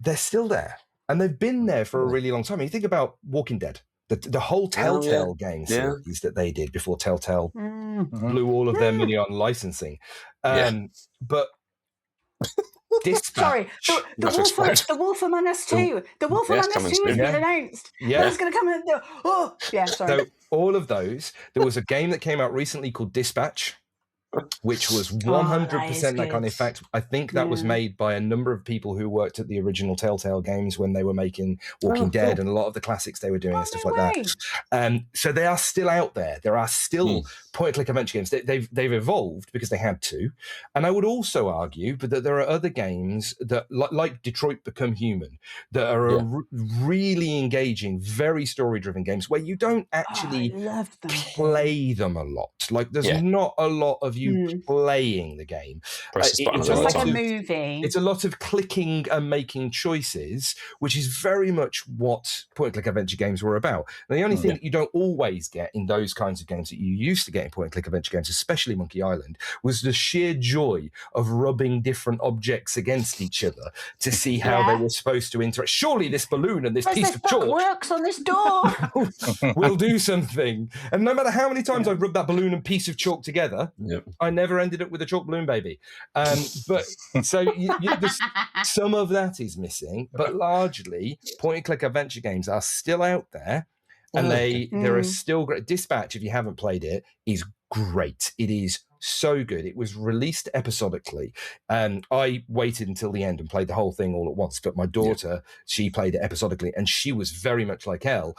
They're still there. And they've been there for a really long time. You think about Walking Dead, the whole Telltale game series that they did before Telltale blew all of their money on licensing. But Dispatch. Sorry, the Wolf Among Us 2. The Wolf Among Us 2 has been announced. Yeah. It's going to come in. Sorry. So all of those, there was a game that came out recently called Dispatch, which was 100% that kind of fact. I think that was made by a number of people who worked at the original Telltale games when they were making Walking Dead and a lot of the classics they were doing and stuff like that. So they are still out there. There are still point-and-click adventure games. They've evolved because they had to. And I would also argue that there are other games that, like Detroit Become Human, that are really engaging, very story-driven games where you don't actually play them a lot. Like there's not a lot of you playing the game. It's like a movie. It's a lot of clicking and making choices, which is very much what point-and-click adventure games were about. And the only thing that you don't always get in those kinds of games that you used to get in point-and-click adventure games, especially Monkey Island, was the sheer joy of rubbing different objects against each other to see how they were supposed to interact. Surely this balloon and this piece of chalk works on this door. will do something. And no matter how many times I rubbed that balloon and piece of chalk together, I never ended up with a chalk balloon baby. But so some of that is missing, but largely point-and-click adventure games are still out there, and there are still great. Dispatch, if you haven't played it, is great. It is so good. It was released episodically, and I waited until the end and played the whole thing all at once. But my daughter, she played it episodically, and she was very much like Elle.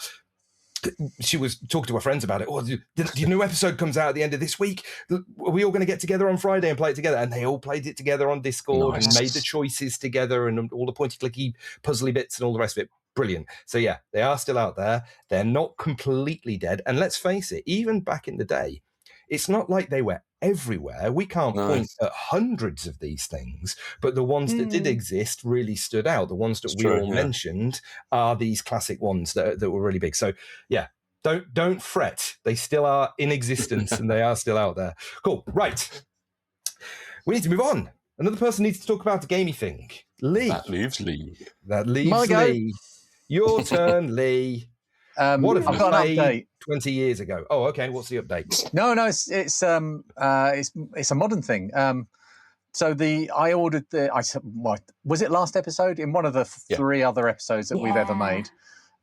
She was talking to her friends about it. Oh, the new episode comes out at the end of this week. Are we all going to get together on Friday and play it together? And they all played it together on Discord and made the choices together and all the pointy-clicky, puzzly bits and all the rest of it. Brilliant. So yeah, they are still out there. They're not completely dead. And let's face it, even back in the day, it's not like they were everywhere. We can't point at hundreds of these things, but the ones that did exist really stood out. The ones that mentioned are these classic ones that were really big. So yeah, don't fret. They still are in existence and they are still out there. Cool. Right. We need to move on. Another person needs to talk about the gamey thing. Lee. That leaves Lee. Lee. Your turn, Lee. What have you played 20 years ago? Oh, okay. What's the update? No, it's a modern thing. So I ordered was it last episode? In one of the 3 other episodes that we've ever made,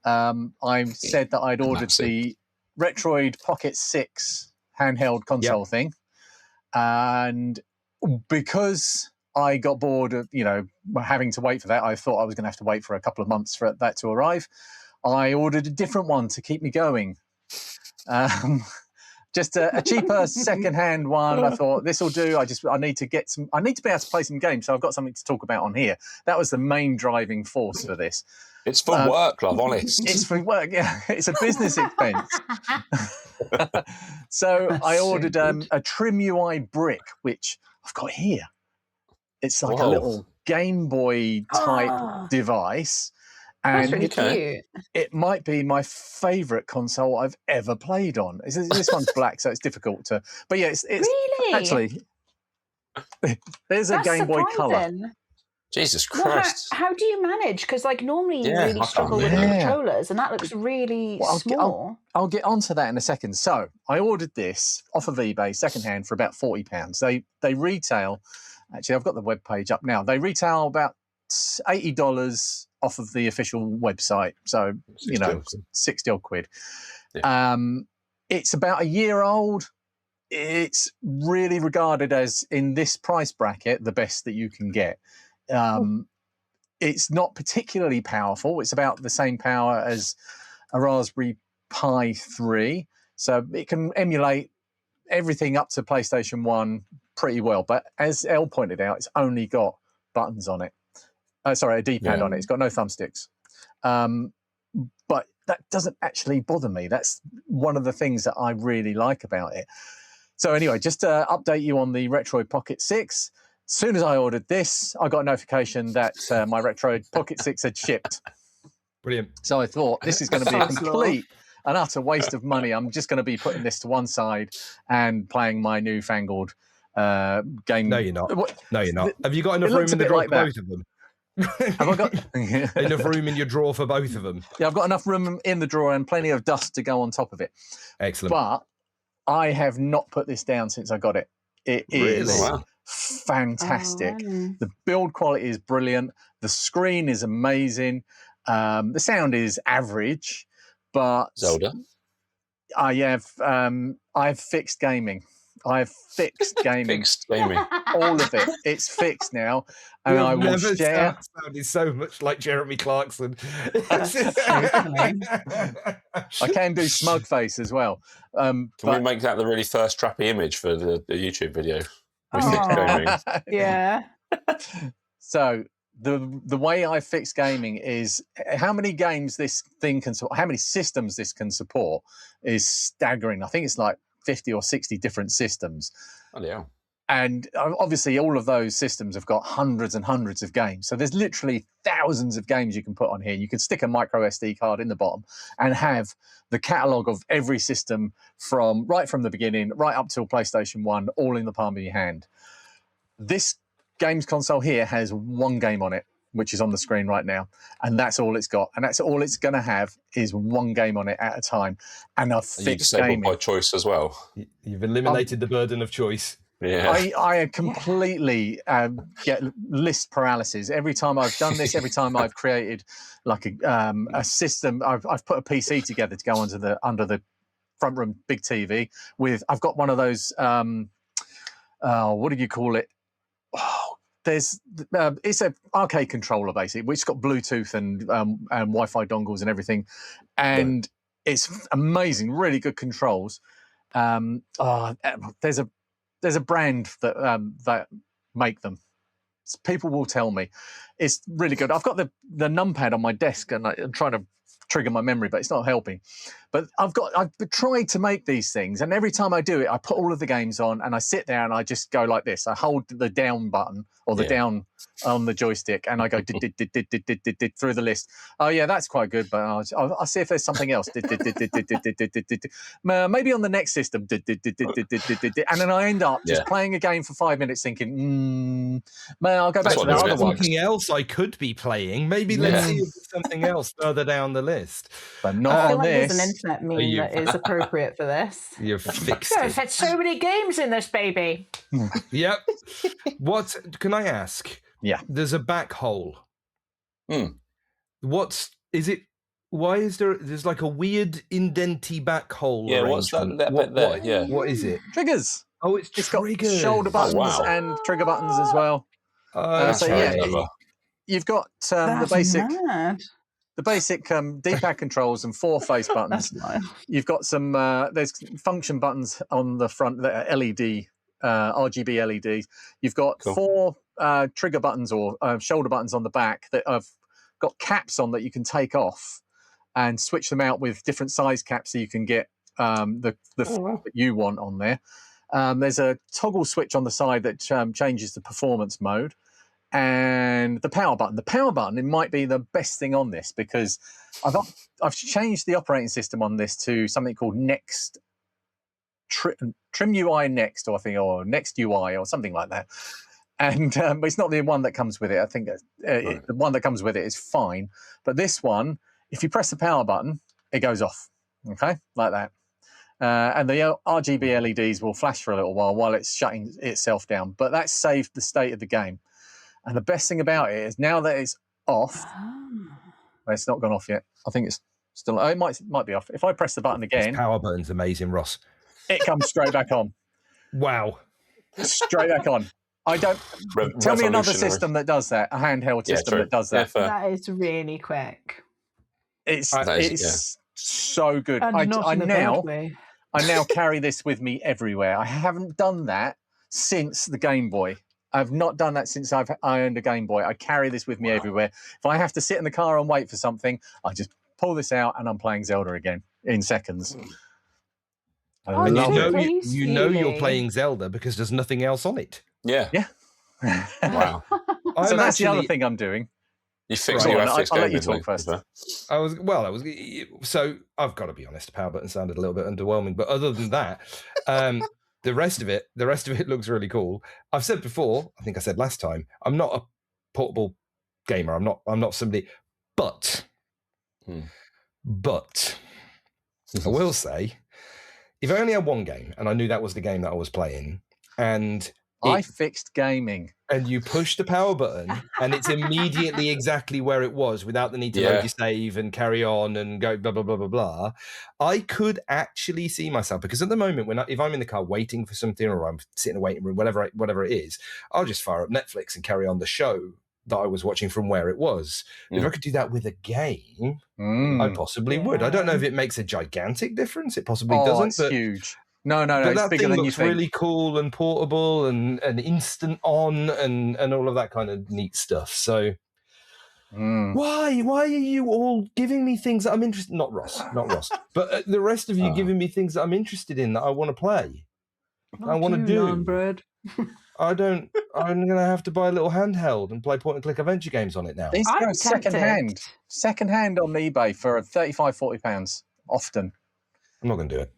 I said that I'd ordered the Retroid Pocket 6 handheld console thing, and because I got bored of, having to wait for that. I thought I was going to have to wait for a couple of months for that to arrive. I ordered a different one to keep me going. Just a cheaper second-hand one. I thought this will do. I need to be able to play some games, so I've got something to talk about on here. That was the main driving force for this. It's for work, love, honest. It's for work, yeah. It's a business expense. So I ordered a Trim UI brick, which I've got here. It's like a little Game Boy type device. And that's really cute. It might be my favourite console I've ever played on. This one's black, so it's difficult to... But yeah, it's really? Actually, there's a Game Boy Color. Jesus Christ. Well, how do you manage? Because normally you really struggle with the controllers, and that looks really small. I'll get onto that in a second. So I ordered this off of eBay, secondhand, for about £40. They retail... Actually, I've got the webpage up now. They retail about $80 off of the official website. So, 60 odd quid. Yeah. It's about a year old. It's really regarded as, in this price bracket, the best that you can get. It's not particularly powerful. It's about the same power as a Raspberry Pi 3. So it can emulate everything up to PlayStation 1 pretty well. But as Elle pointed out, it's only got buttons on it. A D-pad on it. It's got no thumbsticks. But that doesn't actually bother me. That's one of the things that I really like about it. So anyway, just to update you on the Retroid Pocket 6, as soon as I ordered this, I got a notification that my Retroid Pocket 6 had shipped. Brilliant. So I thought, this is going to be a complete and utter waste of money. I'm just going to be putting this to one side and playing my newfangled game. No, you're not. No, you're not. Have you got enough room in the drawer for both of them? Have I got enough room in your drawer for both of them? Yeah, I've got enough room in the drawer and plenty of dust to go on top of it. Excellent. But I have not put this down since I got it. It is fantastic. Oh. The build quality is brilliant. The screen is amazing. The sound is average, but Zelda. I've fixed gaming. I've fixed gaming. All of it. It's fixed now. And I will share. Sounded so much like Jeremy Clarkson. I can do smug face as well. Can we make that the really first trappy image for the YouTube video? We fixed gaming. Yeah. So the way I fix gaming is how many games this thing can support, how many systems this can support is staggering. I think it's like 50 or 60 different systems. Oh, yeah. And obviously all of those systems have got hundreds and hundreds of games. So there's literally thousands of games you can put on here. You can stick a micro SD card in the bottom and have the catalogue of every system right from the beginning, right up till PlayStation 1, all in the palm of your hand. This games console here has one game on it, which is on the screen right now. And that's all it's got. And that's all it's going to have is one game on it at a time. And I've fixed gaming. By choice as well. You've eliminated the burden of choice. Yeah. I completely get list paralysis. Every time I've done this, every time I've created like a system, I've put a PC together to go under the front room big TV I've got one of those, what do you call it? It's an arcade controller basically, which has got Bluetooth and Wi-Fi dongles and everything, and it's amazing, really good controls. There's a brand that make them. People will tell me it's really good. I've got the numpad on my desk and I'm trying to trigger my memory, but it's not helping. But I've tried to make these things, and every time I do it, I put all of the games on and I sit there and I just go like this. I hold the down button or the down on the joystick and I go through the list. Oh yeah, that's quite good, but I'll see if there's something else. Maybe on the next system. And then I end up just playing a game for 5 minutes thinking, I'll go back to that other one. Something else I could be playing. Maybe let's see if there's something else further down the list. But not on this. There's an internet meme that is appropriate for this. You've fixed it. I've had so many games in this baby. Yep. What can I ask? Yeah. There's a back hole. What's is it? Why is there's like a weird indenty back hole? Yeah, what's that bit there? Yeah. What is it? Triggers. Oh, it's got shoulder buttons and trigger buttons as well. You've got the basic D-pad controls and 4 face buttons. You've got some there's function buttons on the front that are LED, RGB LEDs. You've got 4 trigger buttons or shoulder buttons on the back that have got caps on that you can take off and switch them out with different size caps so you can get the that you want on there. There's a toggle switch on the side that changes the performance mode. And the power button. The power button, it might be the best thing on this because I've changed the operating system on this to something called Next Trim UI Next, or Next UI or something like that. And but it's not the one that comes with it. I think the one that comes with it is fine. But this one, if you press the power button, it goes off. Okay, like that. And the RGB LEDs will flash for a little while it's shutting itself down. But that saved the state of the game. And the best thing about it is now that it's off, it's not gone off yet. I think it's still. It might be off. If I press the button again, this power button's amazing, Ross. It comes straight back on. Wow, straight back on. I don't. Tell me another system that does that. A handheld system that does that. That is really quick. It's so good. I now carry this with me everywhere. I haven't done that since the Game Boy. I've not done that since I owned a Game Boy. I carry this with me everywhere. If I have to sit in the car and wait for something, I just pull this out and I'm playing Zelda again in seconds. You know you're playing Zelda because there's nothing else on it. Yeah. Wow. So that's the other thing I'm doing. You fixed your F6 I'll let you talk first. So I've got to be honest, the power button sounded a little bit underwhelming, but other than that, the rest of it looks really cool. I've said before, I think I said last time, I'm not a portable gamer. I'm not somebody, but I will say, if I only had one game and I knew that was the game that I was playing, and I fixed gaming, and you push the power button and it's immediately exactly where it was without the need to load your save and carry on and go blah, blah, blah, blah, blah. I could actually see myself, because at the moment, if I'm in the car waiting for something or I'm sitting in a waiting room, whatever it is, I'll just fire up Netflix and carry on the show that I was watching from where it was. If I could do that with a game, I possibly would. I don't know if it makes a gigantic difference. It possibly doesn't. It's huge. No, it's bigger than you think. That thing looks really cool and portable and instant on and all of that kind of neat stuff. So why are you all giving me things that I'm interested in? Not Ross, but the rest of you giving me things that I'm interested in that I want to play. I want to do. Bread. I'm going to have to buy a little handheld and play point-and-click adventure games on it now. These go second-hand on eBay for £35-40 often. I'm not going to do it.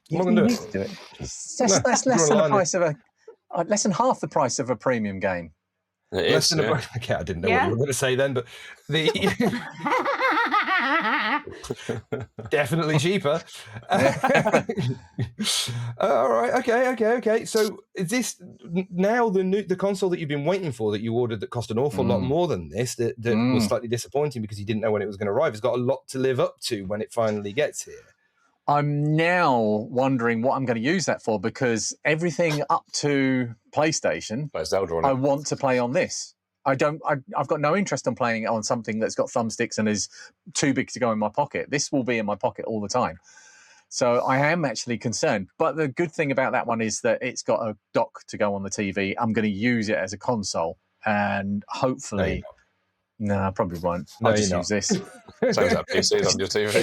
You need to do it. That's less than the price of less than half the price of a premium game. Less than okay, I didn't know what you were going to say then, but definitely cheaper. All right, okay. So is this now the console that you've been waiting for that you ordered that cost an awful lot more than this? That was slightly disappointing because you didn't know when it was going to arrive. It's got a lot to live up to when it finally gets here. I'm now wondering what I'm going to use that for, because everything up to PlayStation, I want to play on this. I've got no interest in playing it on something that's got thumbsticks and is too big to go in my pocket. This will be in my pocket all the time. So I am actually concerned. But the good thing about that one is that it's got a dock to go on the TV. I'm going to use it as a console, and hopefully... No, I probably won't. I'll just use this. Sounds like PCs on your TV.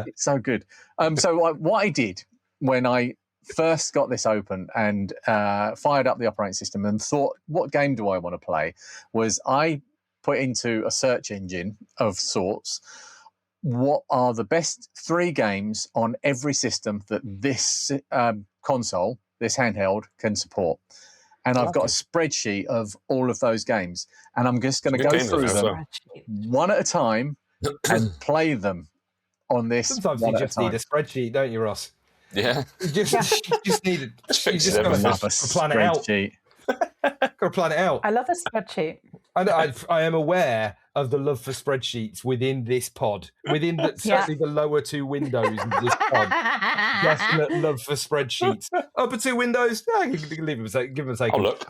It's so good. So what I did when I first got this open and fired up the operating system and thought, what game do I want to play, was I put into a search engine of sorts, what are the best 3 games on every system that this console, this handheld, can support. And I've got a spreadsheet of all of those games. And I'm just going to go through them one at a time and play them on this. Sometimes you just need a spreadsheet, don't you, Ross? Yeah. You just need it. You just got to plan it out. Got to plan it out. I love a spreadsheet. I am aware of the love for spreadsheets within this pod, within certainly the lower two windows of this pod. Definite love for spreadsheets. Upper two windows, you can leave them, give them a take. Oh, look.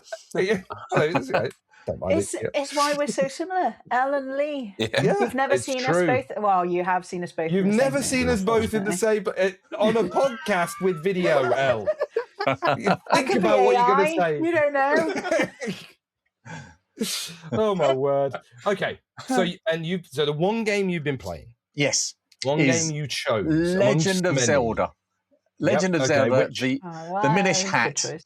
Don't mind it's why we're so similar, Elle and Lee. Yeah. You've never seen us both. Well, you have seen us both. You've never seen us both in the same on a podcast with video, Elle. Think about what you're going to say. You don't know. Oh my word. Okay, so the one game you've been playing. Yes. One game you chose. Legend of Zelda. Legend of Zelda. The Minish Hat.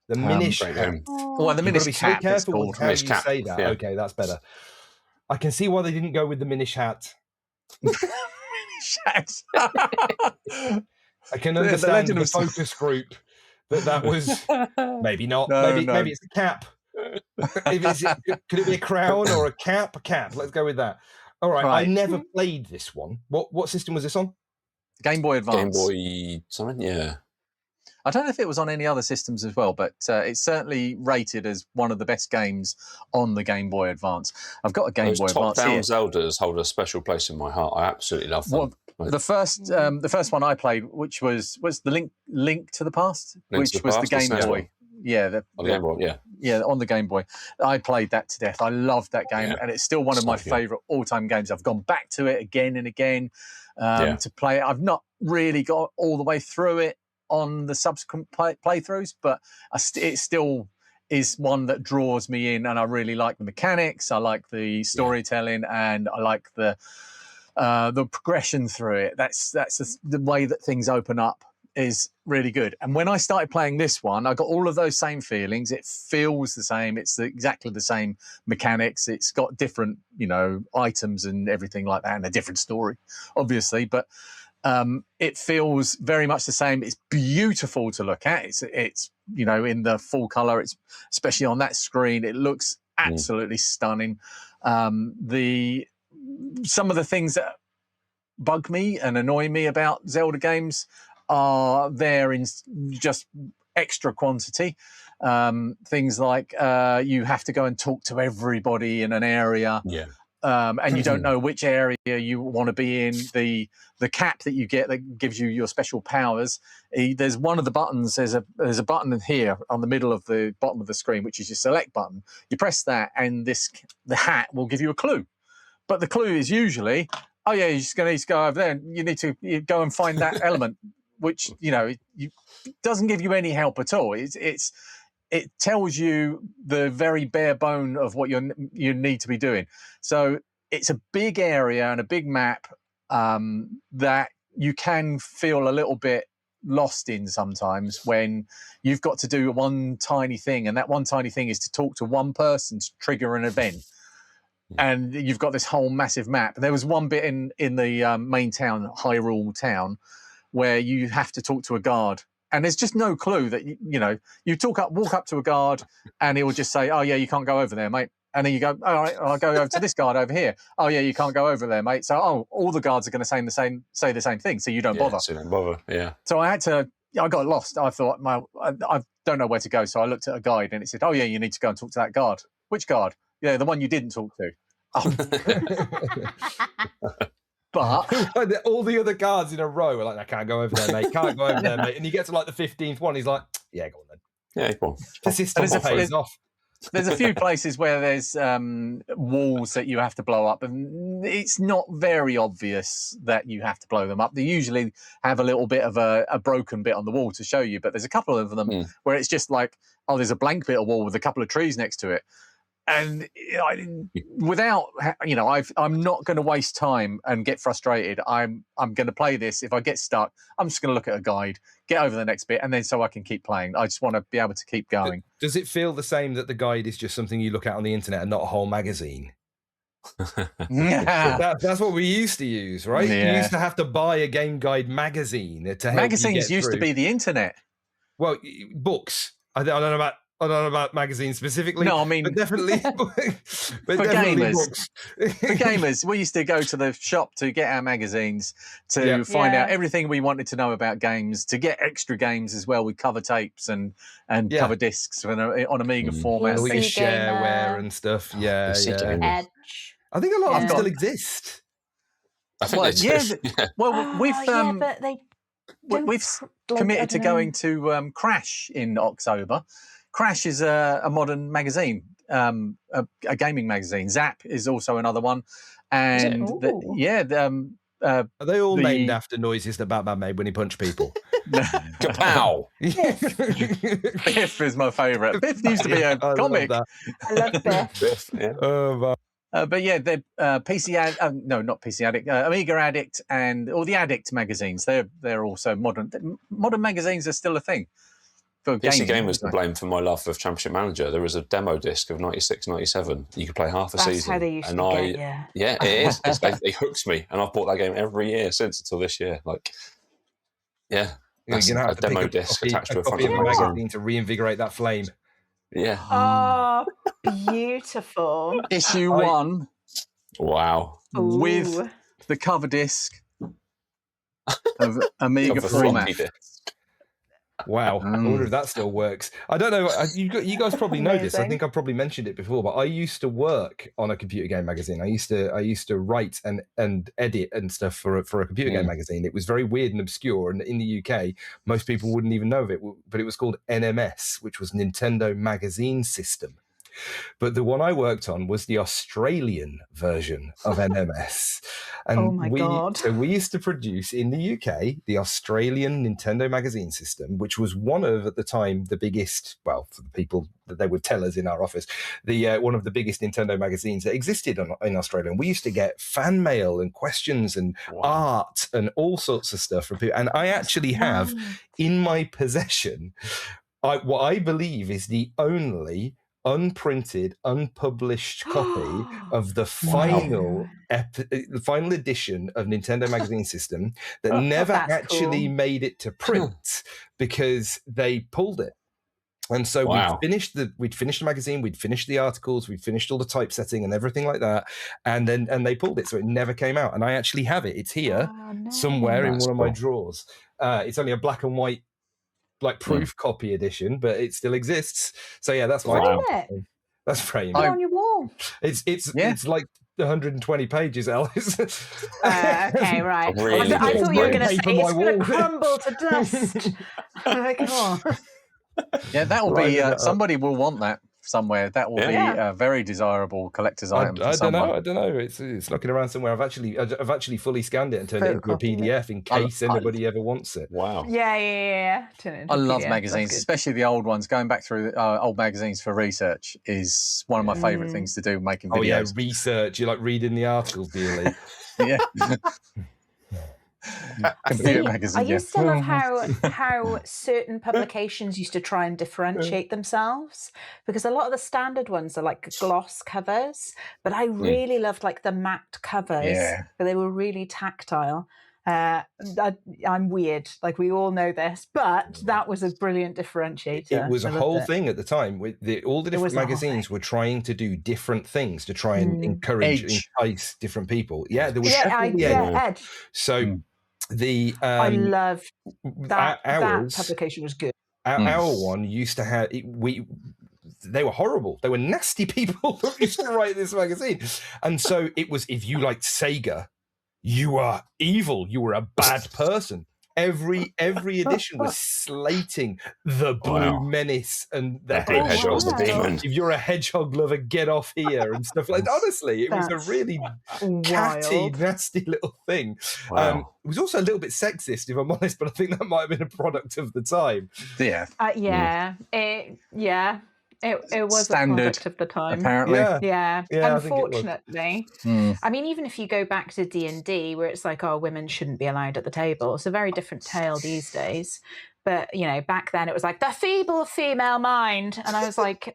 The Minish Hat. Well, the Minish Cap. Be careful with how Minish you Cap. say that. Yeah. Okay, that's better. I can see why they didn't go with the Minish Hat. Minish Hat. I can understand the focus group that was maybe not. Maybe it's a cap. Could it be a crown or a cap? A cap. Let's go with that. All right. I never played this one. What system was this on? Game Boy Advance. Game Boy something, yeah. I don't know if it was on any other systems as well, but it's certainly rated as one of the best games on the Game Boy Advance. I've got a Game Boy Advance here. Zeldas hold a special place in my heart. I absolutely love them. Well, the first one I played, which was the Link to the Past, which was the Game Boy. Yeah, on the Game Boy, yeah, on the Game Boy. I played that to death. I loved that game, and it's still one of my favourite all-time games. I've gone back to it again and again to play it. I've not really got all the way through it on the subsequent playthroughs, but it still is one that draws me in, and I really like the mechanics. I like the storytelling, and I like the progression through it. That's the way that things open up is really good. And when I started playing this one, I got all of those same feelings. It feels the same. It's exactly the same mechanics. It's got different, items and everything like that, and a different story, obviously. But it feels very much the same. It's beautiful to look at. It's in the full color. It's especially on that screen. It looks absolutely stunning. Some of the things that bug me and annoy me about Zelda games are there in just extra quantity. Things like you have to go and talk to everybody in an area. Yeah. And you don't know which area you want to be in. The cap that you get that gives you your special powers. There's one of the buttons. There's a button here on the middle of the bottom of the screen, which is your select button. You press that, and the hat will give you a clue. But the clue is usually, you're just going to need to go over there, and you need to go and find that element, which doesn't give you any help at all. It tells you the very bare bone of what you need to be doing. So it's a big area and a big map that you can feel a little bit lost in sometimes when you've got to do one tiny thing, and that one tiny thing is to talk to one person to trigger an event. And you've got this whole massive map. There was one bit in the main town, Hyrule Town, where you have to talk to a guard. And there's just no clue that, you walk up to a guard and he will just say, oh, yeah, you can't go over there, mate. And then you go, all right, I'll go over to this guard over here. Oh, yeah, you can't go over there, mate. So, all the guards are going to say the same thing, so you don't bother. So you don't bother, yeah. So I got lost. I thought, I don't know where to go. So I looked at a guide and it said, oh, yeah, you need to go and talk to that guard. Which guard? Yeah, the one you didn't talk to. But all the other guards in a row are like, I can't go over there, mate. Can't go over there, mate. And you get to like the 15th one, he's like, yeah, go on then. Yeah, go on. The system pays off. There's a few places where there's walls that you have to blow up, and it's not very obvious that you have to blow them up. They usually have a little bit of a broken bit on the wall to show you, but there's a couple of them where it's just like, there's a blank bit of wall with a couple of trees next to it. And I'm not going to waste time and get frustrated. I'm going to play this. If I get stuck, I'm just going to look at a guide, get over the next bit, and then so I can keep playing. I just want to be able to keep going. Does it feel the same that the guide is just something you look at on the internet and not a whole magazine? That's what we used to use, right? Yeah. You used to have to buy a game guide magazine to help Magazines you get used to be the internet. Well, books. I don't know about magazines specifically. No, I mean, but definitely, for definitely gamers. Books. For gamers, we used to go to the shop to get our magazines to find out everything we wanted to know about games, to get extra games as well with cover tapes and cover discs on Amiga format. All your shareware and stuff. Yeah. Edge. I think a lot of them still exist. I think they do. Yeah. Well, but we've committed to going to Crash in October. Crash is a modern magazine, a gaming magazine. Zap is also another one, and are they all named after noises that Batman made when he punched people? Kapow! Biff is my favourite. Biff used to be a comic. I love Biff. Yeah. But yeah, they're PC Addict, no, not PC Addict, Amiga Addict, and all the Addict magazines. They're also modern. Modern magazines are still a thing. PC Gamer's to blame for my love of Championship Manager. There was a demo disc of 96, 97. You could play half a season. That's how they used to get, yeah, it is. They hooked me, and I've bought that game every year since until this year. Like, yeah, that's a demo disc attached to a front of a magazine to reinvigorate that flame. Yeah. Oh, beautiful. Issue 1. Wow. With the cover disc of Amiga format. Wow, I wonder if that still works. I don't know. You guys probably know this. I think I probably mentioned it before, but I used to work on a computer game magazine. I used to write and edit and stuff for a computer game magazine. It was very weird and obscure, and in the UK, most people wouldn't even know of it. But it was called NMS, which was Nintendo Magazine System. But the one I worked on was the Australian version of NMS. And oh my God. So we used to produce in the UK the Australian Nintendo Magazine System, which was one of, at the time, the biggest, well, for the people that they would tell us in our office, one of the biggest Nintendo magazines that existed in Australia. And we used to get fan mail and questions and art and all sorts of stuff from people. And I actually have in my possession what I believe is the only unprinted, unpublished copy of the final edition of Nintendo Magazine System that never actually made it to print because they pulled it. And so we'd finished the magazine, we'd finished the articles, we'd finished all the typesetting and everything like that, and they pulled it, so it never came out. And I actually have it. It's here somewhere in one of my drawers. It's only a black and white, like proof copy edition, but it still exists. So yeah, that's my that's framed. Put it on your wall. It's like 120 pages, Alice. Okay, right. Really I thought you were going to say it's going to crumble to dust. Come on. Yeah, that will be. Somebody will want that somewhere. That will be a very desirable collector's item. I don't know. It's knocking around somewhere. I've actually fully scanned it and turned it into a PDF in case anybody ever wants it. Wow. Yeah. I love magazines, especially the old ones. Going back through old magazines for research is one of my favourite things to do. Making videos. Oh yeah, research. You like reading the articles, do you, Lee? Yeah. Computer magazine. I used to love how certain publications used to try and differentiate themselves, because a lot of the standard ones are like gloss covers, but I really loved like the matte covers, but they were really tactile. I'm weird, like we all know this, but that was a brilliant differentiator. It was a whole thing at the time. All the different magazines were trying to do different things to try and entice different people. Yeah, there was Edge. So the I love that. That publication was good. Our one used to have they were horrible. They were nasty people who used to write this magazine, and so it was, if you liked Sega, you are evil. You were a bad person. Every edition was slating the Blue Menace and the Hedgehog. The demon. If you're a hedgehog lover, get off here and stuff like that. Honestly, it was a really catty, nasty little thing. It was also a little bit sexist, if I'm honest, but I think that might have been a product of the time. It was standard, a product of the time, apparently. Yeah. Unfortunately, I mean, even if you go back to D&D, where it's like, women shouldn't be allowed at the table, it's a very different tale these days. But back then it was like the feeble female mind, and I was like,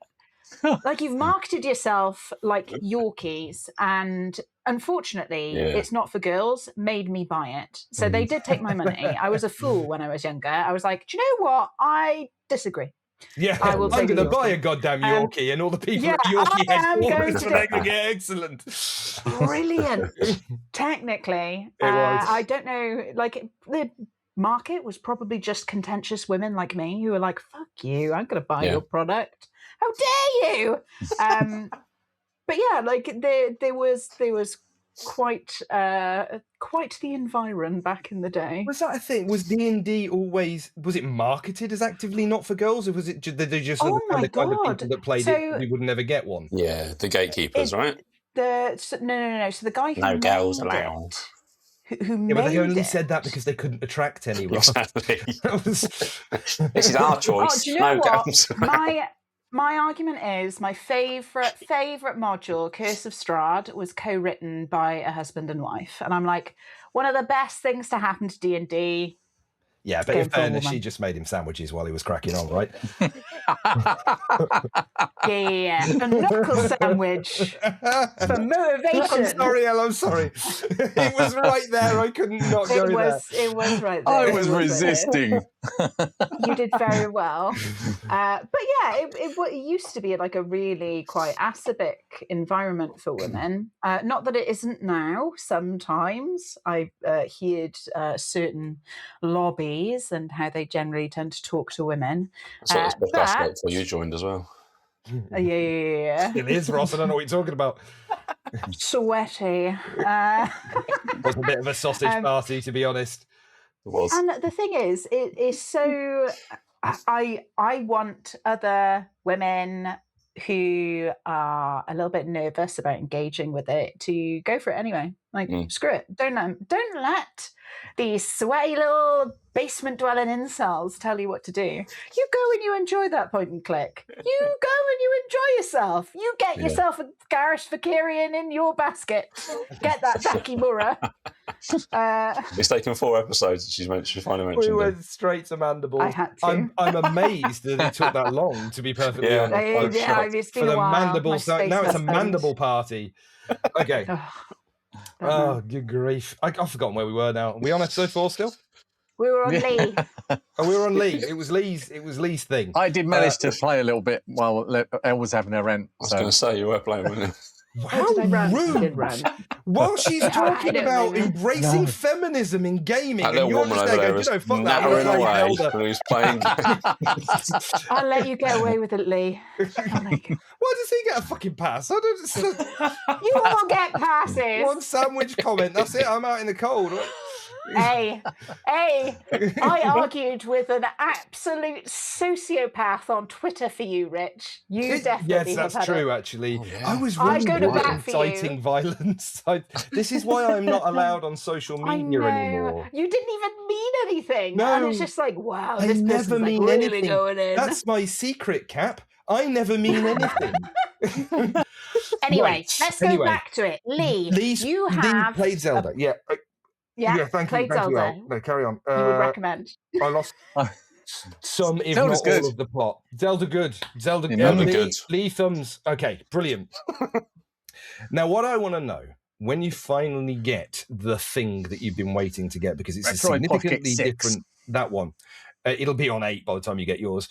like you've marketed yourself like Yorkies, and unfortunately, it's not for girls. Made me buy it, so they did take my money. I was a fool when I was younger. I was like, do you know what? I disagree. Yeah, I'm going to buy a goddamn Yorkie, and all the people at Yorkie headquarters are going to get excellent. Brilliant. Technically, I don't know, like the market was probably just contentious women like me who were like, fuck you, I'm going to buy your product. How dare you? but yeah, like there was quite the environ back in the day. Was that a thing? Was D&D always, was it marketed as actively not for girls, or was it did they just understand the kind of people that played it who would never get one? Yeah, the gatekeepers, right? No. So the guy who no girls made allowed. Who made but they only it. said that because they couldn't attract anyone. Exactly. This is our choice. Do you know what? My argument is my favourite module, Curse of Strahd, was co-written by a husband and wife, and I'm like, one of the best things to happen to D&D. Yeah, but in fairness, she just made him sandwiches while he was cracking on, right? Yeah. A knuckle sandwich for motivation. I'm sorry, Elle, I'm sorry. It was right there. I couldn't not go there. It was right there. I was resisting. You did very well. But yeah, it used to be like a really quite acerbic environment for women. Not that it isn't now. Sometimes I've heard certain lobbies and how they generally tend to talk to women. That's what it's like before you joined as well. Yeah. It is, Ross. I don't know what you're talking about. Sweaty. It was a bit of a sausage party, to be honest. It was. And the thing is, it is so. I want other women who are a little bit nervous about engaging with it to go for it anyway. Like, screw it. Don't let these sweaty little basement dwelling incels tell you what to do. You go and you enjoy that point and click. You go and you enjoy yourself. You get yourself a Gareth Vakarian in your basket. Get that Dakimura. It's taken 4 episodes. She finally mentioned. We went straight to Mandibles. I had to. I'm amazed that it took that long, to be perfectly honest. It's been for the a while. Mandibles. Now it's a mandible party. Okay. Oh, good grief. I've forgotten where we were now. Are we on episode 4 still? We were on Lee. Oh, we were on Lee. It was Lee's thing. I did manage to play a little bit while Elle was having her rant. I was going to say, you were playing, weren't you? How rude! While she's talking about embracing feminism in gaming, that and you're just there going, fuck that. Nattering away when he's playing. I'll let you get away with it, Lee. Why does he get a fucking pass? I don't. You all get passes. One sandwich comment. That's it. I'm out in the cold. Hey, I argued with an absolute sociopath on Twitter for you, Rich. You definitely yes, that's true, actually. Oh, yeah. I was wondering why inciting violence. This is why I'm not allowed on social media anymore. You didn't even mean anything. No. And it's just like, wow, I this never person's mean like really anything. going in. That's my secret, Cap. I never mean anything. Anyway, let's go back to it. Lee, you have played Zelda. Yeah, thank you. Zelda. No, carry on. You would recommend. I lost some, if Zelda's not good. all of the plot. Zelda good. Zelda good. Lee thumbs. Okay, brilliant. Now, what I want to know, when you finally get the thing that you've been waiting to get, because it's a significantly different, that one. It'll be on 8 by the time you get yours.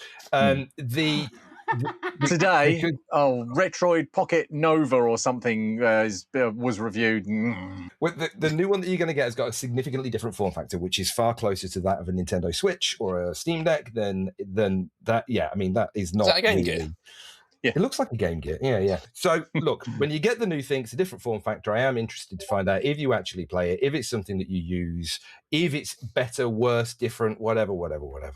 Today, Retroid Pocket Nova or something was reviewed. Well, the new one that you're going to get has got a significantly different form factor, which is far closer to that of a Nintendo Switch or a Steam Deck than that. Yeah, I mean, that is not Is that a Game really... Gear? Yeah. It looks like a Game Gear. Yeah. So, look, when you get the new thing, it's a different form factor. I am interested to find out if you actually play it, if it's something that you use, if it's better, worse, different, whatever,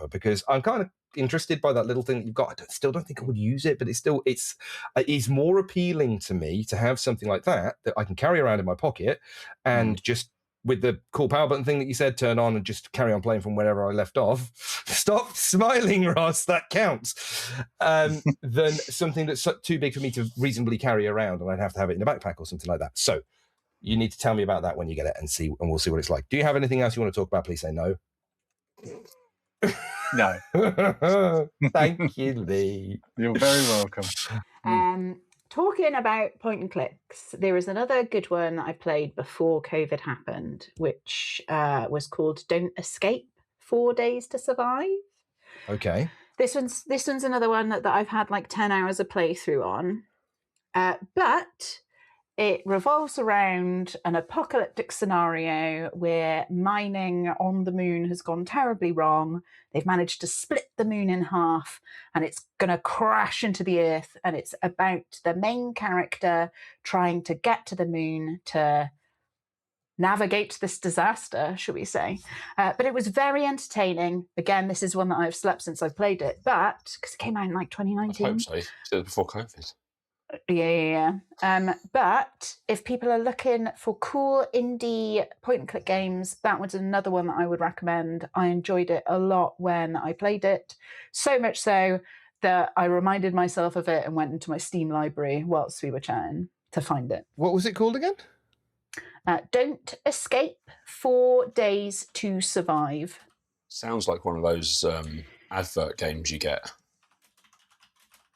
because I'm kind of interested by that little thing that you've got. I still don't think I would use it, but it's more appealing to me to have something like that I can carry around in my pocket and just with the cool power button thing that you said, turn on and just carry on playing from wherever I left off. Stop smiling, Ross. That counts. Than something that's too big for me to reasonably carry around, and I'd have to have it in a backpack or something like that. So you need to tell me about that when you get it, and we'll see what it's like. Do you have anything else you want to talk about? Please say no. No. Thank you, Lee. You're very welcome. Talking about point and clicks, there was another good one I played before COVID happened, which was called Don't Escape, 4 Days to Survive. Okay. This one's another one that I've had like 10 hours of playthrough on. But it revolves around an apocalyptic scenario where mining on the moon has gone terribly wrong. They've managed to split the moon in half and it's going to crash into the earth. And it's about the main character trying to get to the moon to navigate this disaster, should we say. But it was very entertaining. Again, this is one that I've slept since I've played it, but because it came out in like 2019. I hope so. It was before COVID. Yeah. But if people are looking for cool indie point-and-click games, that was another one that I would recommend. I enjoyed it a lot when I played it, so much so that I reminded myself of it and went into my Steam library whilst we were chatting to find it. What was it called again? Don't Escape, 4 Days to Survive. Sounds like one of those advert games you get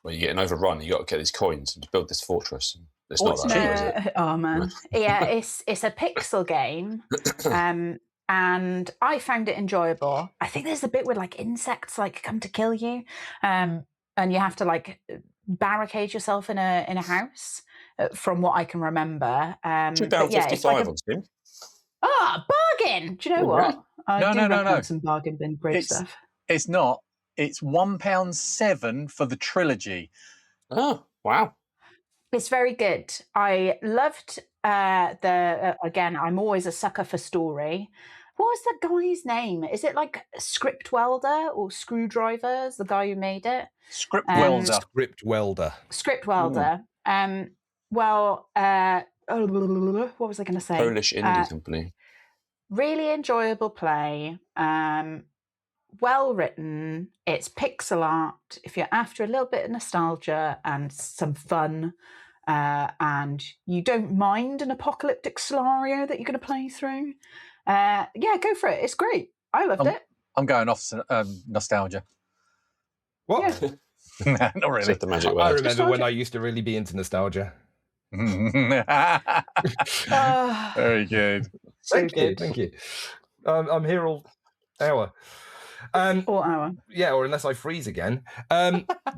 where you get an overrun. You got to get these coins and to build this fortress. It's not that, is it? Oh man, yeah, it's a pixel game, and I found it enjoyable. I think there's a bit where like insects like come to kill you, and you have to like barricade yourself in a house. From what I can remember, £2.55 on Steam. Ah, bargain! Do you know what? I do recommend some bargain bin great stuff. It's not. It's £1.07 for the trilogy. Oh, wow. It's very good. I loved again, I'm always a sucker for story. What was that guy's name? Is it like Script Welder or Screwdriver? Is the guy who made it? Script Welder. Script Welder. Script Welder. What was I going to say? Polish indie company. Really enjoyable play. Well written. It's pixel art. If you're after a little bit of nostalgia and some fun, and you don't mind an apocalyptic scenario that you're going to play through, go for it. It's great. I loved it. I'm going off nostalgia. What? Yeah. Not really. The magic word. I remember when I used to really be into nostalgia. Very good. Thank you. I'm here all hour. All hour. Yeah, or unless I freeze again.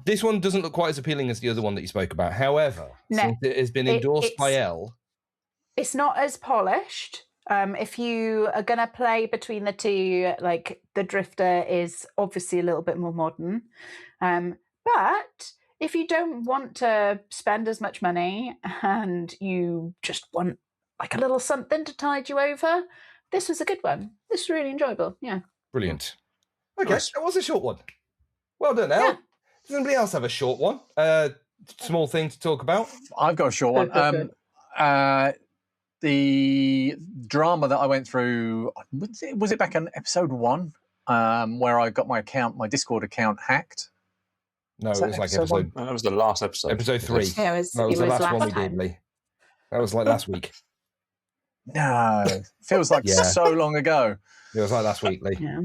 This one doesn't look quite as appealing as the other one that you spoke about. However, since it has been endorsed by Elle, it's not as polished. If you are going to play between the two, like the Drifter is obviously a little bit more modern. But if you don't want to spend as much money and you just want like a little something to tide you over, this was a good one. This was really enjoyable. Yeah. Brilliant. Okay, Nice. That was a short one. Well done, Elle. Yeah. Does anybody else have a short one? Small thing to talk about? I've got a short one. The drama that I went through, was it back in episode 1, where I got my Discord account hacked? No, it was like episode. No, that was the last episode. Episode 3. Yeah, that was the last one we did, Lee. That was like last week. No, feels like so long ago. It was like last week, Lee. Yeah.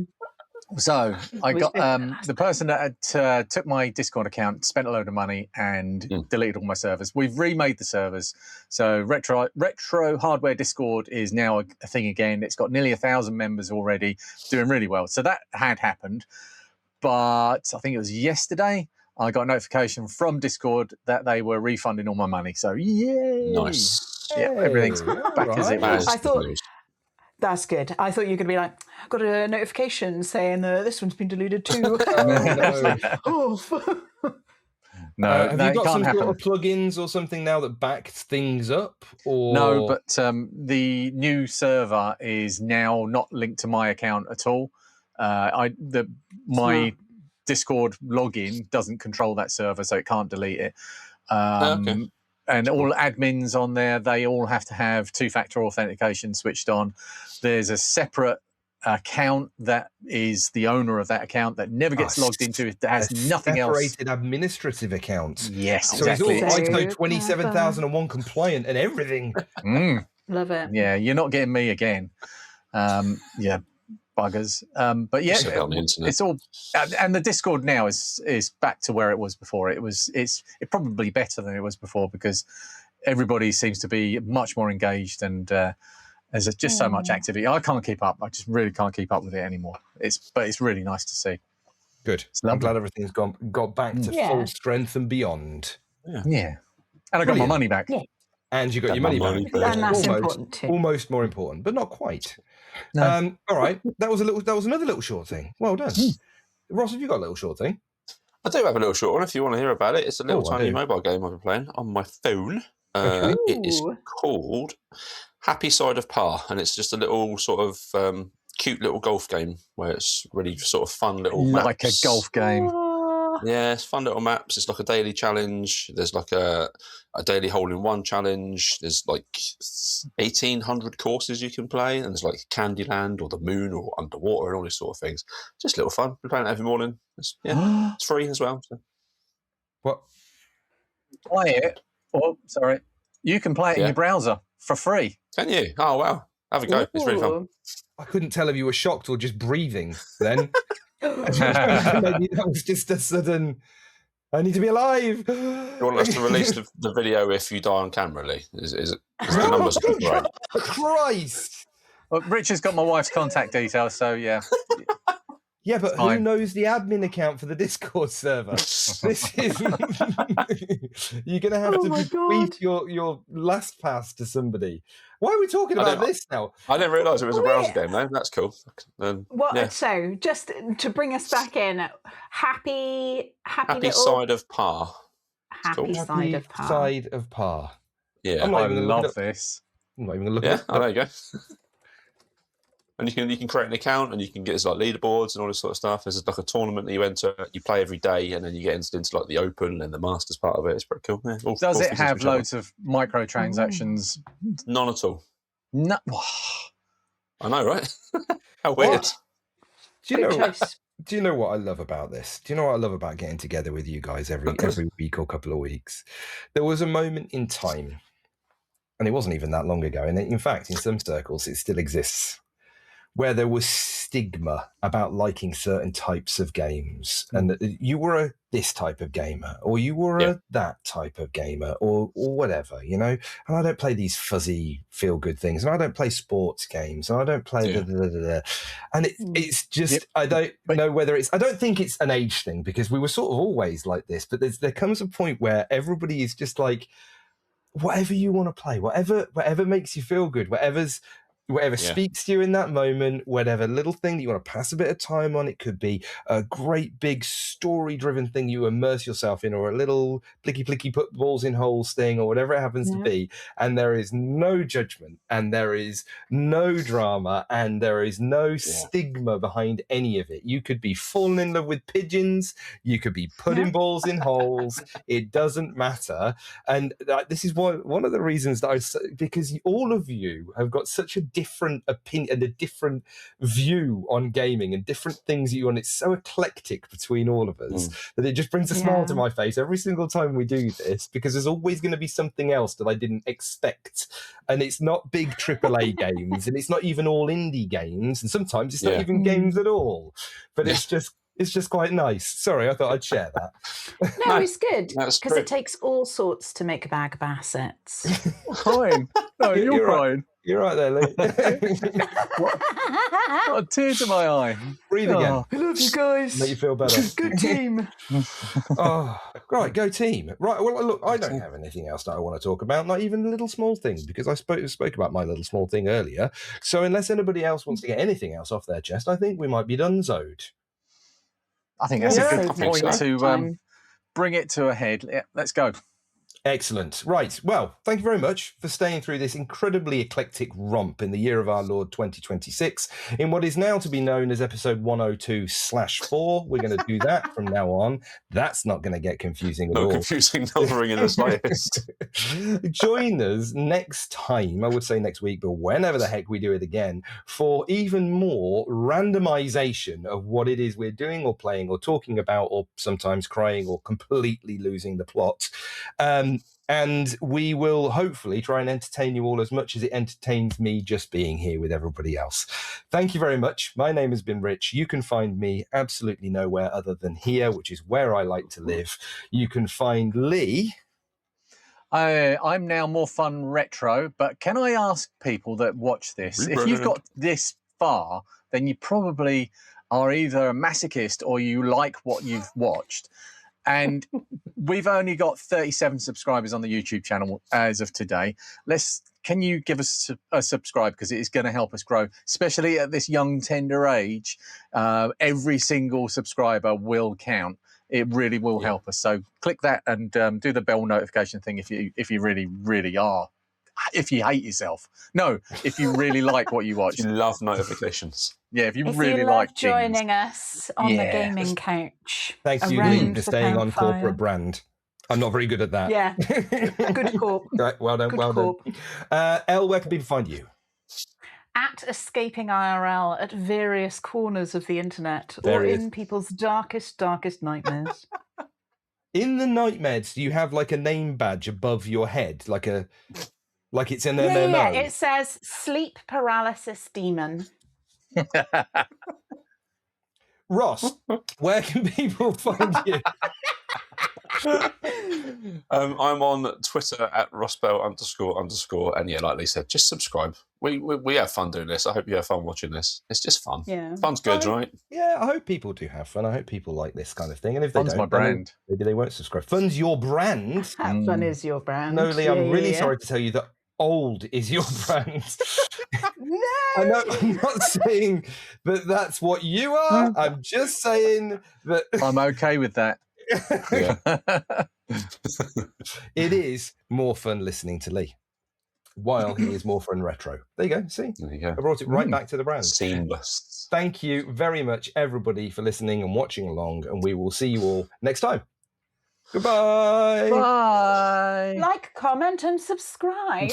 So I got the person that had, took my Discord account, spent a load of money, and deleted all my servers. We've remade the servers, so retro hardware Discord is now a thing again. It's got nearly 1,000 members already, doing really well. So that had happened, but I think it was yesterday I got a notification from Discord that they were refunding all my money. So yay! Nice. Yeah, everything's back as it was. I thought. That's good. I thought you were going to be like, I got a notification saying that this one's been deleted too. No, have you got some sort of plugins or something now that backs things up? Or no, but the new server is now not linked to my account at all. My Discord login doesn't control that server, so it can't delete it. Okay. And all admins on there, they all have to have two-factor authentication switched on. There's a separate account that is the owner of that account that never gets logged into. It has nothing else. Separated administrative account. Yes, so exactly. It's all ISO 27001 compliant and everything. Love it. Yeah, you're not getting me again. Buggers. But yeah, it's all, and the Discord now is back to where it was before. It's probably better than it was before because everybody seems to be much more engaged and there's just so much activity. I can't keep up. I just really can't keep up with it anymore. But it's really nice to see. Good. I'm glad everything's got back to full strength and beyond. Yeah. And I got my money back. Yeah. and you got your money back. And that's important too. Almost more important, but not quite. No. All right, that was another little short thing. Well done, Ross. Have you got a little short thing? I do have a little short one. If you want to hear about it, it's a little tiny do. mobile game I've been playing on my phone. Okay. It is called Happy Side of Par, and it's just a little sort of cute little golf game where it's really sort of fun little like maps. a golf game. Yeah, it's fun little maps. It's like a daily challenge. There's like a daily hole-in-one challenge. There's like 1,800 courses you can play, and there's like Candyland or the moon or underwater and all these sort of things. Just little fun. We're playing it every morning. It's free as well. So. What? Play it. Oh, sorry. You can play it in your browser for free. Can you? Oh, wow. Have a go. It's really fun. I couldn't tell if you were shocked or just breathing then. Maybe that was just a sudden, I need to be alive. You want us to release the video if you die on camera, Lee? Is the numbers looking right? Christ. Well, Richard's got my wife's contact details, so yeah. Yeah, but who knows the admin account for the Discord server? This is you're going to have to bequeath your last pass to somebody. Why are we talking about this now? I didn't realise it was a browser game, though. That's cool. So just to bring us back in, happy side of par. Happy side of par. Side of par. Yeah, I love this. I'm not even going to look at it. Oh, there you go. And you can create an account, and you can get like leaderboards and all this sort of stuff. There's like a tournament that you enter, you play every day, and then you get into like the Open and the Masters part of it. It's pretty cool. Yeah, Does it have loads of microtransactions? None at all. No. I know, right? How weird. Do you know what I love about this? Do you know what I love about getting together with you guys every week or couple of weeks? There was a moment in time, and it wasn't even that long ago, and in fact, in some circles, it still exists, where there was stigma about liking certain types of games, and that you were this type of gamer, or you were that type of gamer, or whatever, you know. And I don't play these fuzzy feel-good things, and I don't play sports games, and I don't play and it's just I don't know whether it's. I don't think it's an age thing, because we were sort of always like this, but there comes a point where everybody is just like, whatever you want to play, whatever makes you feel good, whatever speaks to you in that moment, whatever little thing that you want to pass a bit of time on. It could be a great big story-driven thing you immerse yourself in, or a little blicky put balls in holes thing, or whatever it happens to be. And there is no judgment, and there is no drama, and there is no stigma behind any of it. You could be falling in love with pigeons, you could be putting balls in holes. It doesn't matter. And this is one of the reasons that because all of you have got such a different opinion and a different view on gaming and different things you want. It's so eclectic between all of us that it just brings a smile to my face every single time we do this, because there's always going to be something else that I didn't expect. And it's not big AAA games, and it's not even all indie games, and sometimes it's not even games at all. But it's just quite nice. Sorry, I thought I'd share that. No, it's good, because it takes all sorts to make a bag of assets. Fine. No, you're fine. You're right there, Lee. Got a tear to my eye. Breathe again. I love you guys. Make you feel better. Good team. Right, go team. Right, well, look, I don't have anything else that I want to talk about, not even a little small thing, because I spoke about my little small thing earlier. So unless anybody else wants to get anything else off their chest, I think we might be done-zoed. I think that's a good point to bring it to a head. Yeah, let's go. Excellent. Right. Well, thank you very much for staying through this incredibly eclectic romp in the year of our Lord 2026 in what is now to be known as episode 102/4. We're going to do that from now on. That's not going to get confusing at all. No confusing numbering in the slightest. Join us next time, I would say next week, but whenever the heck we do it again, for even more randomization of what it is we're doing or playing or talking about, or sometimes crying or completely losing the plot. And we will hopefully try and entertain you all as much as it entertains me just being here with everybody else. Thank you very much. My name has been Rich. You can find me absolutely nowhere other than here, which is where I like to live. You can find Lee. I'm now more fun retro, but can I ask people that watch this, if you've got this far, then you probably are either a masochist or you like what you've watched. And we've only got 37 subscribers on the YouTube channel as of today. Can you give us a subscribe, because it is going to help us grow, especially at this young, tender age. Every single subscriber will count. It really will help us. So click that and do the bell notification thing if you really, really are. If you hate yourself. No, if you really like what you watch. If you love notifications. Yeah, if you if really you love like joining us on the gaming couch. Thank you, Lee, for staying on corporate brand. I'm not very good at that. Yeah. Good corp. Right, well done, well done. Elle, where can people find you? At Escaping IRL at various corners of the internet or in people's darkest nightmares. In the nightmares, do you have like a name badge above your head? Like it's in there. Yeah, it says sleep paralysis demon. Ross, where can people find you? I'm on Twitter at Rossbell __, and yeah, like Lee said, just subscribe. We have fun doing this. I hope you have fun watching this. It's just fun. Yeah, fun's good, right? Yeah, I hope people do have fun. I hope people like this kind of thing. And if they Fun's don't, my brand. Maybe they won't subscribe. Fun's your brand. Fun is your brand. No, Lee, I'm really sorry to tell you that old is your brand. No, I know. I'm not saying that that's what you are. I'm just saying that I'm okay with that. Yeah. It is more fun listening to Lee while he is more fun retro. There you go. See, There you go. I brought it right back to the brand. Seamless. Thank you very much, everybody, for listening and watching along, and we will see you all next time. Goodbye. Bye. like, comment, and subscribe.